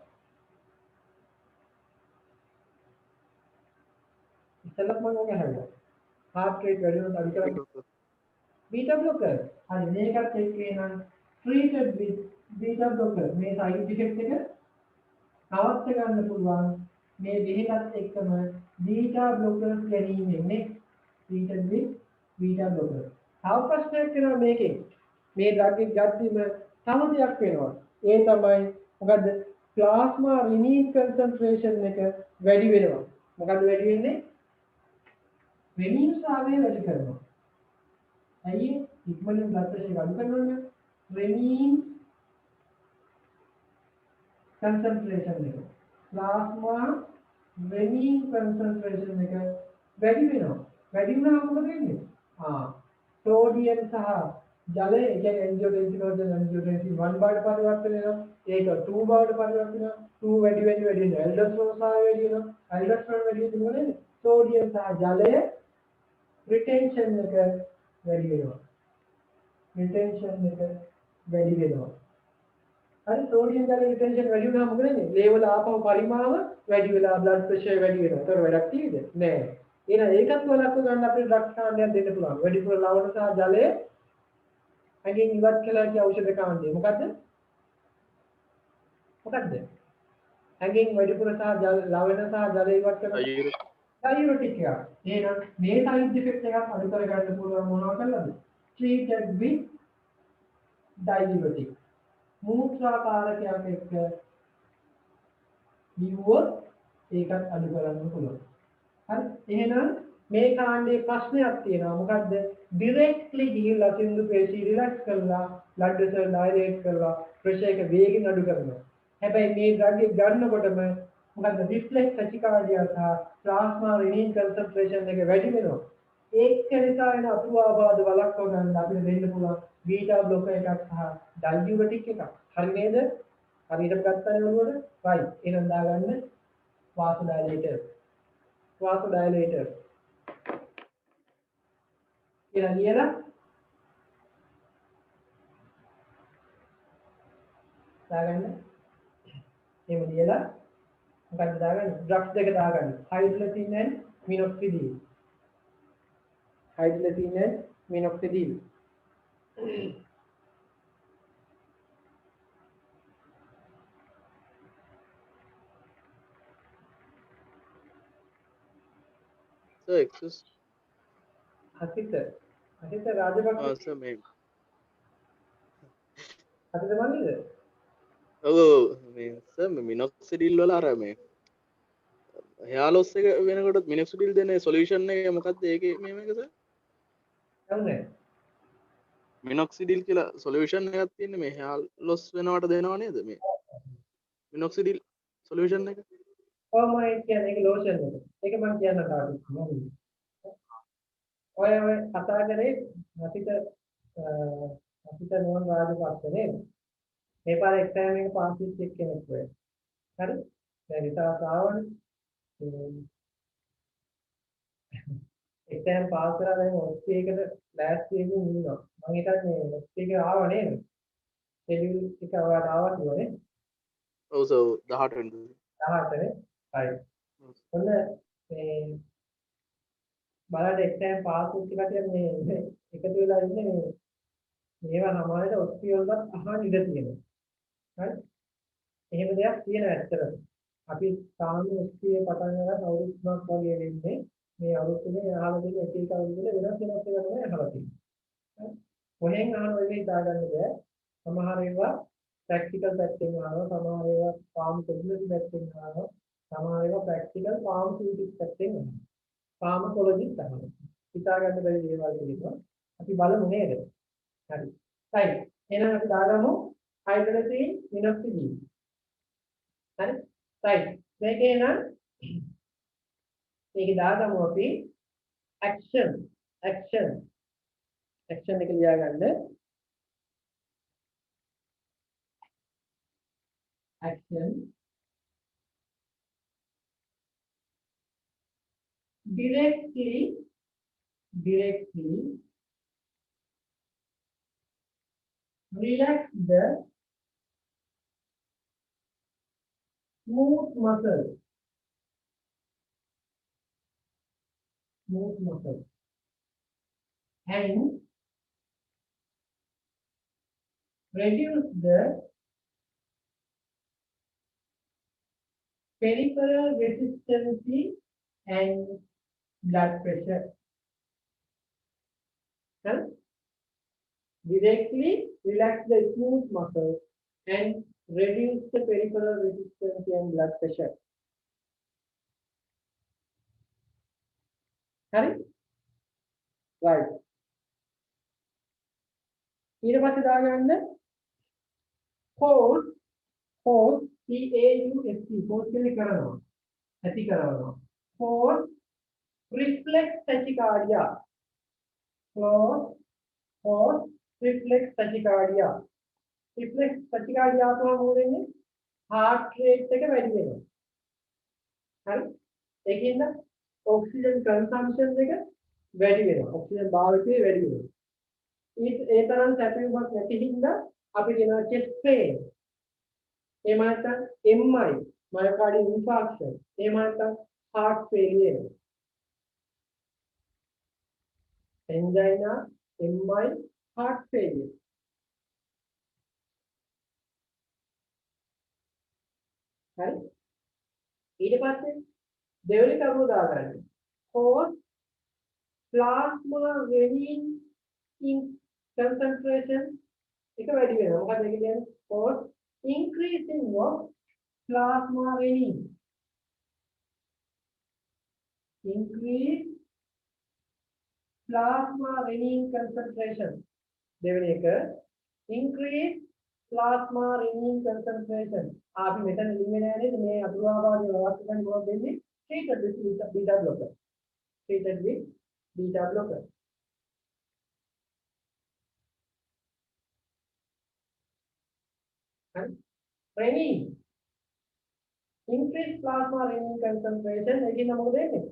ඉතලක් මම ඔක හරියට heart rate වැඩි වුණොත් අඩු කරන්න beta blocker හරි මේකත් එක්ක එනනම් treated with beta blocker මේ side effect එක නවත්ත ගන්න පුළුවන් මේ බෙහෙතත් එක්කම beta blockers ගැනීමෙන් treated with beta blocker තව ප්‍රශ්නයක් වෙනවා මේකෙන් මේ ඩ්‍රග් එක ගත්තීම තව දෙයක් වෙනවා ඒ තමයි මොකද්ද plasma renin concentration එක වැඩි වෙනවා මොකද්ද වැඩි වෙන්නේ renin ස්වභාවය වැඩි කරනවා ඇයි ඉක්මනින් blood pressure එක අඩු කරනවනේ renin concentration එක plasma renin concentration එක වැඩි වෙනවා වැඩි වුණාම මොකද වෙන්නේ sodium සහ ජලය ඒ කියන්නේ angiotensin වල angiotensin 1 බවට පරිවර්තන වෙනවා ඒක 2 බවට පරිවර්තන වෙනවා 2 වැඩි වෙනවා aldosterone සහ වැඩි වෙනවා aldosterone වැඩි වෙද්දී මොකද වෙන්නේ sodium සහ ජලය retention එක වැඩි වෙනවා retention එක වැඩි වෙනවා හරි sodium ජල retention වැඩි වුණාම මොකද වෙන්නේ ලේවල ආපහු පරිමාව වැඩි වෙලා blood pressure වැඩි වෙනවා ඒතර වැඩක් තියෙද නෑ එහෙනම් ඒකත් වලක්ව ගන්න අපිට ඩ්‍රග් කාණ්ඩයක් දෙන්න පුළුවන් වැඩිපුර ලවණ සහ ජලය අගින් ඉවත් කළා කිය ඖෂධ කාණ්ඩය මොකද්ද අගින් වැඩිපුර සහ ලවණ සහ ජලය ඉවත් කරන diuretic එක එහෙනම් මේ side effect එකක් අඩු කර ගන්න පුළුවන් මොනවා කළාද treated with diuretic මූත්‍රාකාරකයක් එක්ක බිව්වොත් ඒකත් අඩු කරන්න පුළුවන් හරි එහෙනම් මේ කාණ්ඩේ ප්‍රශ්නයක් තියෙනවා මොකද්ද directly ගිහිල්ලා සින්දු පේශී රිලැක්ස් කරලා blood vessel dilate කරලා pressure එක වේගෙන් අඩු කරනවා හැබැයි මේ drug එක ගන්නකොටම මොකද්ද reflex tachycardia සහ plasma renin concentration එක වැඩි වෙනවා ඒක නිසා එන අතුවාබාධ වළක්ව ගන්න අපිට දෙන්න පුළුවන් beta blocker එකක් සහ diuretic එකක් හරි නේද හරියට ගත්තා නේද right එහෙනම් දාගන්න vasodilator කියලා ලියලා දාගන්න එහෙම ලියලා මොකක්ද දාගන්න ඩ්‍රග්ස් දෙක දාගන්න හයිඩ්‍රොලසින් and minoxidil Sir, excuse. Asita Rajapaksa Sir, maybe. හරිද මන්දිද? සර් මිනොක්සිඩිල් වල අර මේ hair loss එක වෙනකොට මිනොක්සිඩිල් දෙන සොලියුෂන් එක මොකක්ද ඒකේ මේක සර්? දන්නේ. මිනොක්සිඩිල් කියලා සොලියුෂන් එකක් තියෙන්නේ මේ hair loss වෙනවට දෙනව නේද මේ මිනොක්සිඩිල් සොලියුෂන් එක? කොහොමද කියන්නේ ඒක ලෝෂන් එක. ඒක මම කියන්න තාම. ඔය කතා කරේ අපිට නෝන් රාජපක්ෂ නේද? මේ පාර එක්සෑම් එක පාස් වෙච්ච එක්කෙනෙක් වෙයි. හරි? දැන් රිසල්ට් ආවනේ. එක්සෑම් පාස් කරලා දැන් ඔස්ටි එකට ලෑස්ති වෙමින් ඉන්නවා. මම හිතන්නේ ඔස්ටි එක ආව නේද? ෂෙඩියුල් එක ඔයාලට ආවා කියවනේ. ඔව් සර් 18 වෙනිදා. 18 නේ. හරි. ඔන්න මේ බලන්න එක්සෑම් පාස් වෙච්ච කටිය මේ එකතු වෙලා ඉන්නේ මේ මේවා සමානට ඔස්ටි වලත් අහන්න ඉඩ තියෙනවා. හරි? එහෙම දෙයක් තියෙනවා ඇත්තටම. අපි සාමාන්‍ය ඔස්ටි පටන් ගන්න අවුරුදු 3ක් වගේ වෙන්නේ මේ අවුරුද්දේ අහලා තියෙන එක එක අවුරුද්දේ වෙනස් වෙනස් ඒවා තමයි අහලා තියෙන්නේ. හරි? කොහෙන් අහන වෙලේ දාගන්න බෑ. සමහර ඒවා ප්‍රැක්ටිකල් පැත්තෙන් අහනවා, සමහර ඒවා ෆාමකොලොජි පැත්තෙන් අහනවා, සමහර ඒවා ප්‍රැක්ටිකල් ෆාමසිටික්ස් පැත්තෙන් අහනවා. ෆාමකොලොජිත් අහනවා. හිතා ගන්න බැරි දේවල් කියනවා. අපි බලමු නේද? හරි. right. එහෙනම් අපි දාගමු හයිඩ්‍රොජන් මිනොක්සිඩිල්. හරි? right. මේකේ නම් මේක දාගමු අපි action එක ලියාගන්න. action directly relax the smooth muscle and reduce the peripheral resistance and blood pressure. Huh? Directly relax the smooth muscle and reduce the peripheral resistance and blood pressure. Hurry? Right. ඊට පස්සේ දාගන්න force CAUSE force කියන්නේ කරනවා ඇති කරනවා force reflex tachycardia force reflex tachycardia තමයි මොකෙන්නේ heart rate එක වැඩි වෙනවා හරි ඒකින්ද oxygen consumption එක වැඩි වෙනවා oxygen භාවිතය වැඩි වෙනවා ඒ තරම් සැපයුමක් නැති හින්දා අපි කියනවා chest pain එහෙම නැත්නම් MI myocardial infarction එහෙම නැත්නම් heart failure angina MI heart failure හරි ඊට පස්සේ දෙවෙනි කරුණ දාගන්න force plasma renin in concentration එක වැඩි වෙනවා මොකද ඒක කියන්නේ force increasing of plasma renin increase plasma renin concentration දෙවෙනි එක increase plasma renin concentration අපි මෙතන ලියන්නේ නැහැ නේද මේ අතුරුආබාධය වලත් ගන්න මොකක්ද දෙන්නේ treated with beta blocker renin increase plasma renin concentration again මොකද වෙන්නේ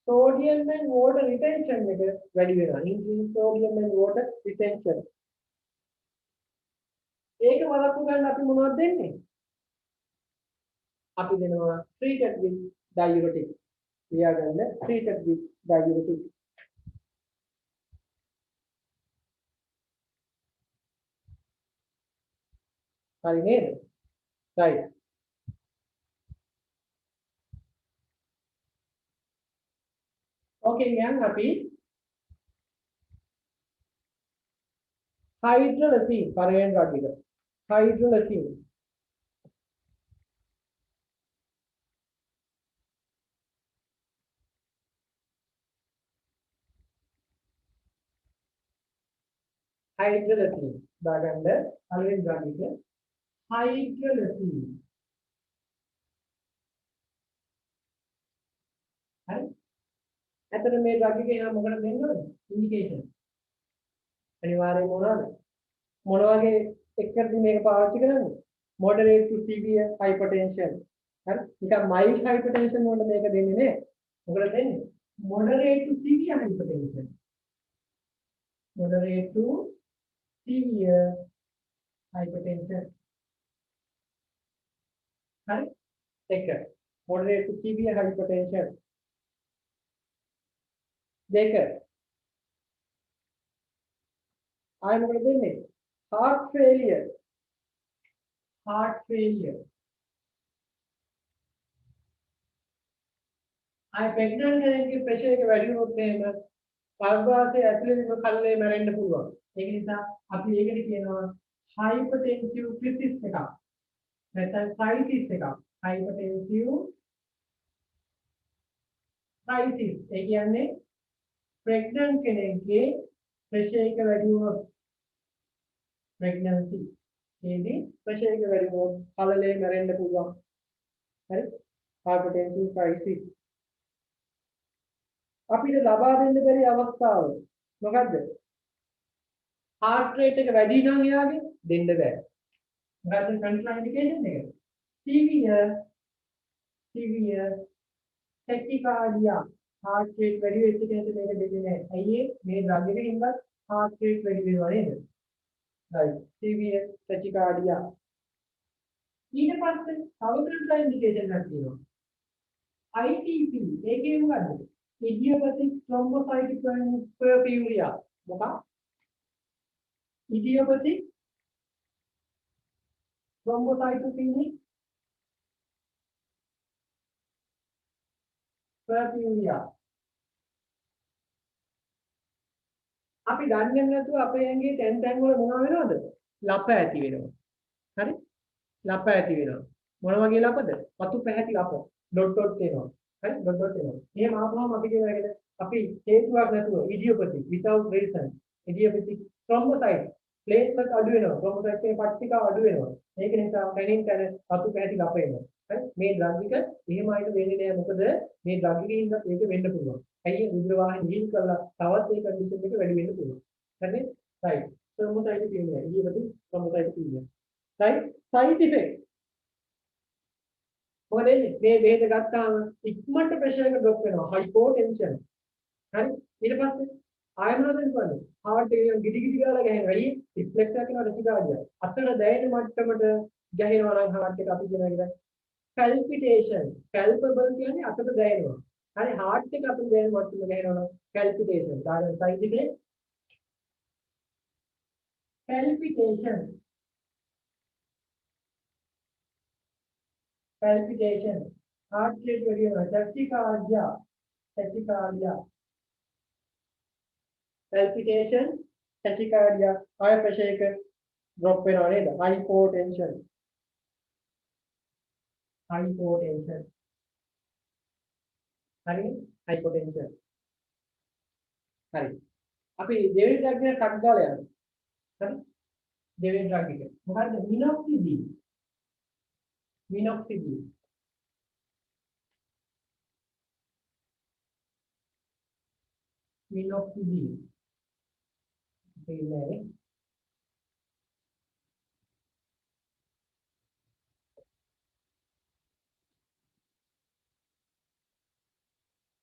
sodium and water retention එක වැඩි වෙනවා increase sodium and water retention ඒක වළක්ව ගන්න අපි මොනවද දෙන්නේ අපි දෙනවා treated with diuretic ලියාගන්න treated with diuretic හරි නේද right okay දැන් අපි hydrolysine පළවෙනි රටික hydrolysis. Hydrolysis. දාගන්න අලුතෙන් ගන්න එක hydrolysis. හරි. එතන මේ ඩ්‍රග් එකේ එනවා මොකටද දෙන්න ඕනේ? ඉන්ඩිකේෂන්. අනිවාර්යයෙන්ම මොනවද? මොන වගේ එක්කද මේක පාවිච්චි කරන්නේ? moderate to severe hypertension. හරි. නිකන් mild hypertension වලට මේක දෙන්නේ නේ. මොකද දෙන්නේ? moderate to severe hypertension. Moderate to severe hypertension. හරි. එක. moderate to severe hypertension. දෙක. ආයෙ මොකද දෙන්නේ? heart failure. Heart failure. I pregnant කෙනෙක්ගේ pressure එක වැඩි වුණොත් එහෙම ගර්භාෂයේ ඇතුලේ ඉන්න කල්ලේ මැරෙන්න පුළුවන්. ඒක නිසා අපි ඒකට කියනවා hypertensive crisis එකක්. නැත්නම් crisis එකක්. hypertensive crisis. ඒ කියන්නේ pregnant කෙනෙක්ගේ pressure එක වැඩි වුණොත් pregnancy ඒදී pressure එක වැඩි වුණොත් කලලේ මැරෙන්න පුළුවන්. හරි? hypertensive crisis. අපිට ලබා දෙන්න බැරි අවස්ථාව මොකද්ද? heart rate එක වැඩි නම් එයාගේ දෙන්න බෑ. මොකද්ද contraindication එක? severe tachycardia. heart rate වැඩි වෙච්ච කෙනෙක්ට මේක දෙන්නේ නැහැ. ඇයි ඒ? මේ drug එකකින්වත් heart rate වැඩි වෙනවා නේද? right. severe tachycardia. ඊට පස්සේ තව contraindication එකක් තියෙනවා. ITP ඒකේ මොකද්ද? Idiopathic thrombocytopenia. මොකක්ද? Idiopathic thrombocytopenia. අපි දන්නේ නැතුව අපේ ඇඟේ තැන් වල මොනවා වෙනවද? ලප ඇති වෙනවා. හරි? ලප ඇති වෙනවා. මොන වගේ ලපද? වතු පැහැති ලප. ඩොට් ඩොට් එනවා. හරි? ඩොට් ඩොට් එනවා. එහෙම ආවම අපි කියනවා අපි හේතුවක් නැතුව idiopathic without reason idiopathic thrombocyte platelet අඩු වෙනවා. thrombocyte එකේ පට්ටිකාව අඩු වෙනවා. ඒක නිසා කැනින් කන වතු පැහැති ලප එනවා. හරි? මේ drug එක එහෙම ආයෙත් වෙන්නේ නැහැ. මොකද මේ drug එකේ ඉඳන් ඒක වෙන්න පුළුවන්. ඇයි රුධිර වාහන හීල් කරලා තවත් ඒ කන්ඩිෂන් එක වැඩි වෙන්න පුළුවන්. හරිද? right. thrombocytopenia idiopathic thrombocytopenia. right? side effect. මොකද මේ බෙහෙත ගත්තාම ඉක්මනට ප්‍රෙෂර් එක ඩ්‍රොප් වෙනවා. hypotension. හරි? ඊට පස්සේ ආයෙ මොනවද වෙන්නේ? heart එක ගිඩි ගිඩි ගාලා ගහන වැඩි රිෆ්ලෙක්ස් එකක් වෙනවා රිසිකාඩිය. අතන දැනෙන මට්ටමට ගහනවා නම් heart එක අපි කියන එක palpitation. palpable කියන්නේ අතට දැනෙනවා. හරි heart එක අපිට දැනෙන මට්ටම ගහනවා නම් palpitation. සාමාන්‍ය side effect palpitation. palpitation. heart rate වැඩි වෙනවා. tachycardia. tachycardia. palpitation, tachycardia, high pressure එක drop වෙනවා නේද? hypotension. hypotension. හරි? hypotension. හරි. අපි දෙවෙනි drug එක කඩ දාලා යනවා. හරි? දෙවෙනි drug එක. මොකද්ද? minoxidil. minoxidil. minoxidil.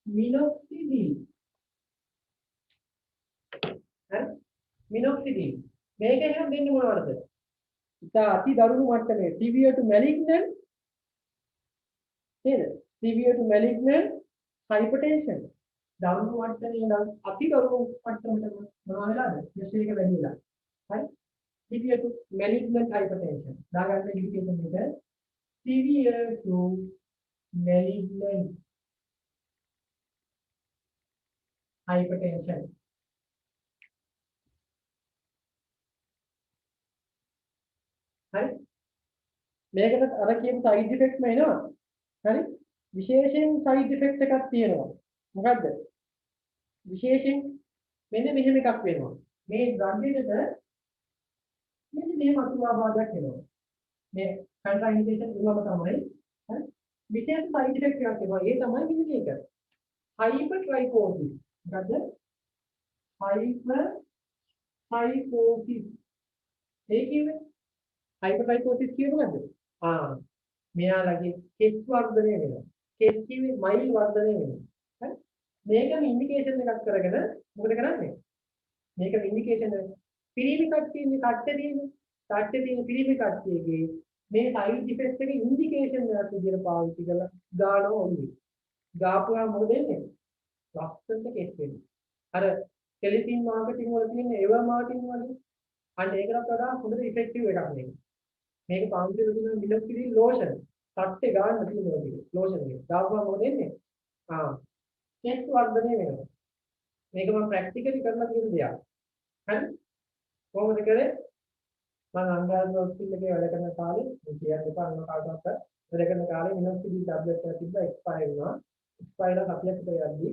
minoxidil. minoxidil. මේක එහෙනම් දෙන්නේ මොනවද? ඉතා අති දරුණු මට්ටමේ severe to malignant නේද? severe to malignant hypertension. දරුණු මට්ටමේ ඉඳන් අති දරුණු මට්ටමට මොනවා වෙලාද? ප්‍රෙෂර් එක වැඩි වෙලා. හරි? severe to malignant hypertension. දාගන්න ඉන්ඩිකේෂන් එක severe to malignant hypertension. හරි මේකට අර කියපු සයිඩ් ඉෆෙක්ට්ම එනවා හරි විශේෂයෙන් සයිඩ් ඉෆෙක්ට් එකක් තියෙනවා මොකද්ද විශේෂයෙන් මෙන්න මෙහෙම එකක් වෙනවා මේ ඩ්‍රග් එකට මෙන්න මෙහෙම අසුභාවයක් එනවා මේ කන්ට්‍රාඉන්ඩිකේෂන් වලම තමයි හරි විශේෂ සයිඩ් ඉෆෙක්ට් එකක් එනවා ඒ තමයි මෙන්න මේක hypertrichosis මොකද්ද hypertrichosis ඒ කියන්නේ hypertrichosis කියන්නේ මොකද්ද මෙයාලගේ කෙස් වර්ධනය වෙනවා කෙස් කිව්වේ මයිල් වර්ධනය වෙනවා හරි මේකම ඉන්ඩිකේෂන් එකක් කරගෙන මොකද කරන්නේ මේකම ඉන්ඩිකේෂන් එක පිරිමි කට්ටියනේ කට්ටේ තියෙන පිරිමි කට්ටියගේ මේ සයිඩ් ඉෆෙක්ට් එකේ ඉන්ඩිකේෂන් එකක් විදිහට පාවිච්චි කරලා ගානවා ඔන්නේ ගාපුවා මොකද වෙන්නේ ලක්ෂණ කෙස් වෙනවා අර ටෙලිෆින් මාකටිං වල තියෙන ඒව මාකටිං වල අන්න ඒකට වඩා හොඳට ඉෆෙක්ටිව් එකක් මේක පාවිච්චි කරන මිනොක්සිඩිල් ලෝෂන් සට්ටේ ගන්න තියෙනවා මේක ලෝෂන් එක දාපුවා මොකද වෙන්නේ කෙස් වර්ධනය වෙනවා මේක මම ප්‍රැක්ටිකලි කරලා තියෙන දෙයක් හරි කොහොමද කරේ මම අංගාර හොස්පිටල් එකේ වැඩ කරන කාලේ මේ කියන්න එපා අන්න කාටවත් වැඩ කරන කාලේ මිනොක්සිඩිල් ටැබ්ලට් එක තිබ්බා එක්ස්පයර් වුණා එක්ස්පයර් හතියක් විතර යද්දි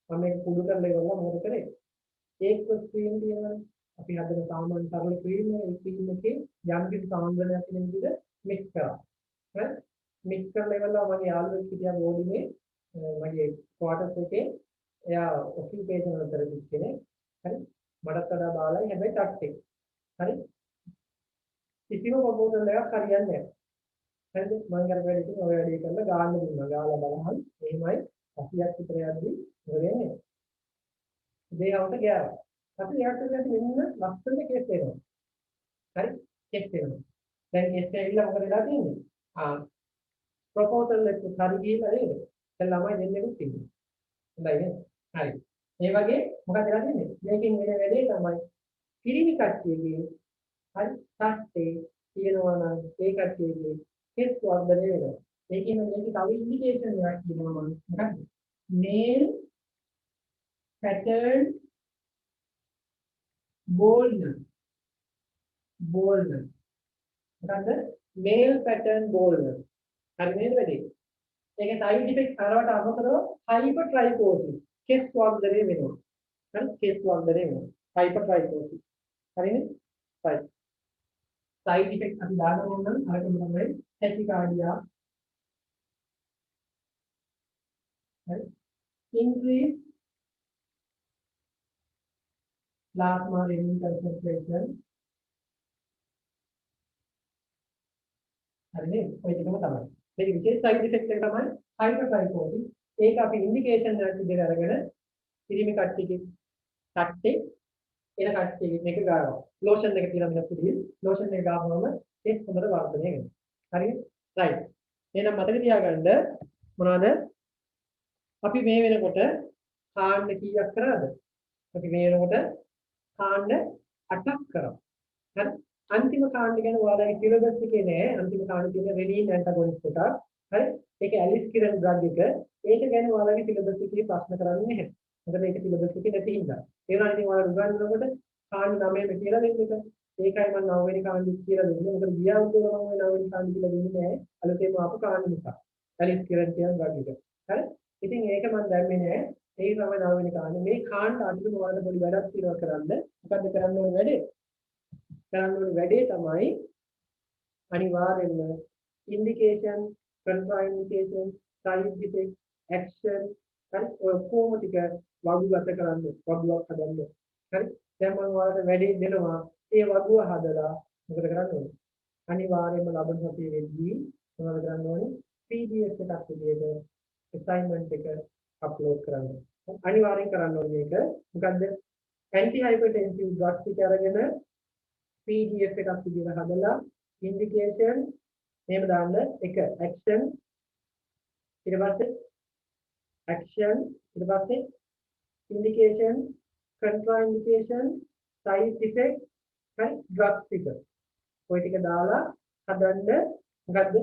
මම මේක කුඩු කරලා ඉවරලා මොකද කරේ ඒක ස්ක්‍රීන් තියෙනවා අපි හදන සාමාන්‍ය තරල ක්‍රීම් එකේ යම් කිසි සාන්ද්‍රණයක් තියෙන විදිහට මික්ස් කරා. හරි? මික්ස් කරලා ඉවරලා මගේ යාළුවෙක් හිටියා බෝඩිනේ මගේ ක්වාටර්ස් එකේ එයා ඔකියුපේෂනල් තෙරපිස්ට් කෙනෙක්. හරි? මටත් වඩා බාලයි හැබැයි ටක්ටේ. හරි? කිසිම ප්‍රොපෝසල් එකක් හරියන්නේ නැහැ. හරිද? මම කරපු වැඩේ ඔය වැඩේ කරලා ගාන්න දුන්නා. ගාලා බලහන් එහෙමයි 80ක් විතර යද්දි මොකද වෙන්නේ? දෙයවට ගියා. අපි යාට දැන් මෙන්න ලස්සන කෙස් වෙනවා. හරි? කෙස් වෙනවා. දැන් කෙස් ඇවිල්ලා මොකද වෙලා තියෙන්නේ? ප්‍රොපෝසල් එක හරි ගිහලා නේද? දැන් ළමයි දෙන්නෙකුත් ඉන්නවා. හොඳයි නේද? හරි. මේ වගේ මොකද වෙලා තියෙන්නේ? මේකෙන් වෙන වැඩේ තමයි පිරිමි කට්ටියගේ හරි සට්ටේ කියනවා නම් ඒ කට්ටියගේ කෙස් වර්ධනය වෙනවා. ඒකෙන් මේක තව ඉන්ඩිකේෂන් එකක් දෙනවා මම. මොකක්ද? male pattern baldness මොකද male pattern baldness හරි නේද වැඩි ඒක සයිඩ් ඉෆෙක්ට් කරවට අමතරව hypertrichosis කෙස් වර්ධනය වෙනවා හරි කෙස් වර්ධනය වෙනවා hypertrichosis හරිනේ right side effect අපි දාන්න ඕන නම් අරගෙන තමයි tachycardia right increase plasma renin concentration හරිනේ ඔය ටිකම තමයි මේක විශේෂ side effect එක තමයි hypertrichosis ඒක අපි ඉන්ඩිකේෂන් එකක් විදිහට අරගෙන පිරිමි කට්ටියගේ කට්ටේ එන කට්ටියගේ මේක ගානවා ලෝෂන් එක කියලා මිනිස්සුදී ලෝෂන් එක ගාවම ඒක හොඳට වර්ධනය වෙනවා හරිද right එහෙනම් මතක තියාගන්න මොනවද අපි මේ වෙනකොට කාණ්ඩ කීයක් කරාද අපි මේ වෙනකොට කාණ්ඩ 8ක් කරා හරි අන්තිම කාණ්ඩ ගැන ඔයාලගේ සිලබස් එකේ නෑ අන්තිම කාණ්ඩ තියෙන රෙනින් ඇන්ටගොනිස්ට් එකක් හරි ඒක ඇලිස් කිරන් ඩ්‍රග් එක ඒක ගැන ඔයාලගේ සිලබස් එකේ ප්‍රශ්න කරන්නේ නැහැ මොකද ඒක සිලබස් එකේ නැති හින්දා ඒ වුණාට ඉතින් ඔයාලා උගන්වනකොට කාණ්ඩ 9 කියලා දෙන්න එක ඒකයි මම 9 වෙනි කාණ්ඩ කියලා දෙන්නේ මොකද ගිය අවුරුද්දේ මම ওই 9 වෙනි කාණ්ඩ කියලා දෙන්නේ නැහැ අලුතෙන්ම ආපු කාණ්ඩ නිසා ඇලිස් කිරන් කියන ඩ්‍රග් එක හරි ඉතින් ඒක මම දැම්මේ නැහැ ඒ තමයි 9 වෙනි කාණ්ඩ මේ කාණ්ඩ අදින ඔයාලට පොඩි වැඩක් තියෙනවා කරන්න මොකද්ද කරන්න ඕනේ වැඩේ කරන්න ඕනේ වැඩේ තමයි අනිවාර්යෙන්ම ඉන්ඩිකේෂන් කොන්ට්‍රාඉන්ඩිකේෂන් සයිඩ් ඉෆෙක්ට් ඇක්ෂන් හරි ඔය කොහොම ටික වගුගත කරන්න වගුවක් හදන්න හරි දැන් මම ඔයාලට වැඩේ දෙනවා ඒ වගුව හදලා මොකද කරන්න ඕනේ අනිවාර්යෙන්ම ලබන සතියේ වෙද්දී මොනවද කරන්න ඕනේ PDF එකක් විදිහට assignment එක අප්ලෝඩ් කරන්න අනිවාර්යෙන් කරන්න ඕනේ මේක මොකද්ද anti hypertensive drugs ටික අරගෙන PDF එකක් විදිහට හදලා ඉන්ඩිකේෂන් එහෙම දාන්න එක ඇක්ෂන් ඊට පස්සේ ඇක්ෂන් ඊට පස්සේ ඉන්ඩිකේෂන් කොන්ට්‍රාඉන්ඩිකේෂන් සයිඩ් ඉෆෙක්ට් හරි ඩ්‍රග්ස් ටික ඔය ටික දාලා හදන්න මොකද්ද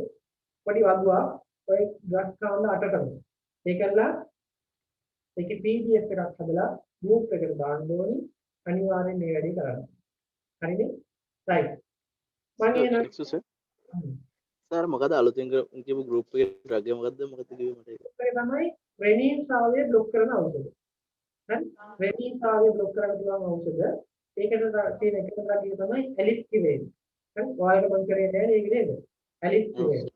පොඩි වගුවක් ඔය ඩ්‍රග්ස් කාණ්ඩ 8ටම ඒකලා ඒකේ PDF එකක් හදලා group එකට දාන්න ඕනි අනිවාර්යෙන් මේ වැඩේ කරන්න හරිනේ right මම එහෙනම් සර් මොකද අලුතින් කියපු ගෲප් එකේ ඩ්‍රග් එක මොකද්ද කිව්වේ මට ඒක. ඒක තමයි රෙනින් සාවය බ්ලොක් කරන ඖෂධ. හරි? රෙනින් සාවය බ්ලොක් කරන්න පුළුවන් ඖෂධ. ඒකට තියෙන එකම ඩ්‍රග් එක තමයි ඇලිස්කිවේන්. හරි? ඔයාලට මම කරේ නෑ ඒක නේද? ඇලිස්කිවේන්.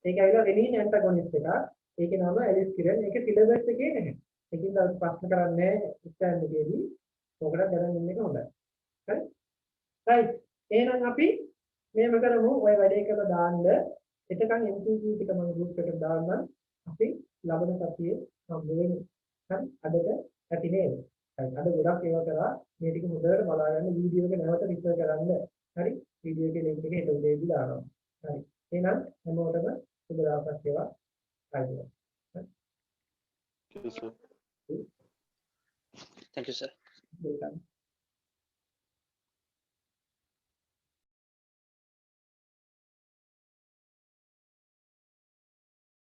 ඒක ඇවිල්ලා රෙනින් ඇන්ටගොනිස්ට් එකක්. ඒකේ නම ඇලිස්කිවේන්. ඒක සිලබස් එකේ නැහැ. ඒකින්ද ප්‍රශ්න කරන්නේ ස්ටෑන්ඩ් එකේදී. ඔකට දැනගෙන ඉන්න එක හොඳයි. හරි? right. එහෙනම් අපි මේව කරමු. ඔය වැඩේ කරලා දාන්න. එතකන් MCQ ටික මම ගෲප් එකට දාන්නම්. අපි ලබන සතියේ හම්බ වෙමු. හරි? අදට ඇති නේද? හරි. අද ගොඩක් ඒවා කරා. මේ ටික හොඳට බලාගන්න වීඩියෝ එක නැවත රිප්ලයි කරන්න. හරි? වීඩියෝ එකේ link එක හෙට උදේදී දානවා. හරි. එහෙනම් හැමෝටම සුබ දවසක් වේවා. ආයිබෝවන්. Thank you, sir. welcome.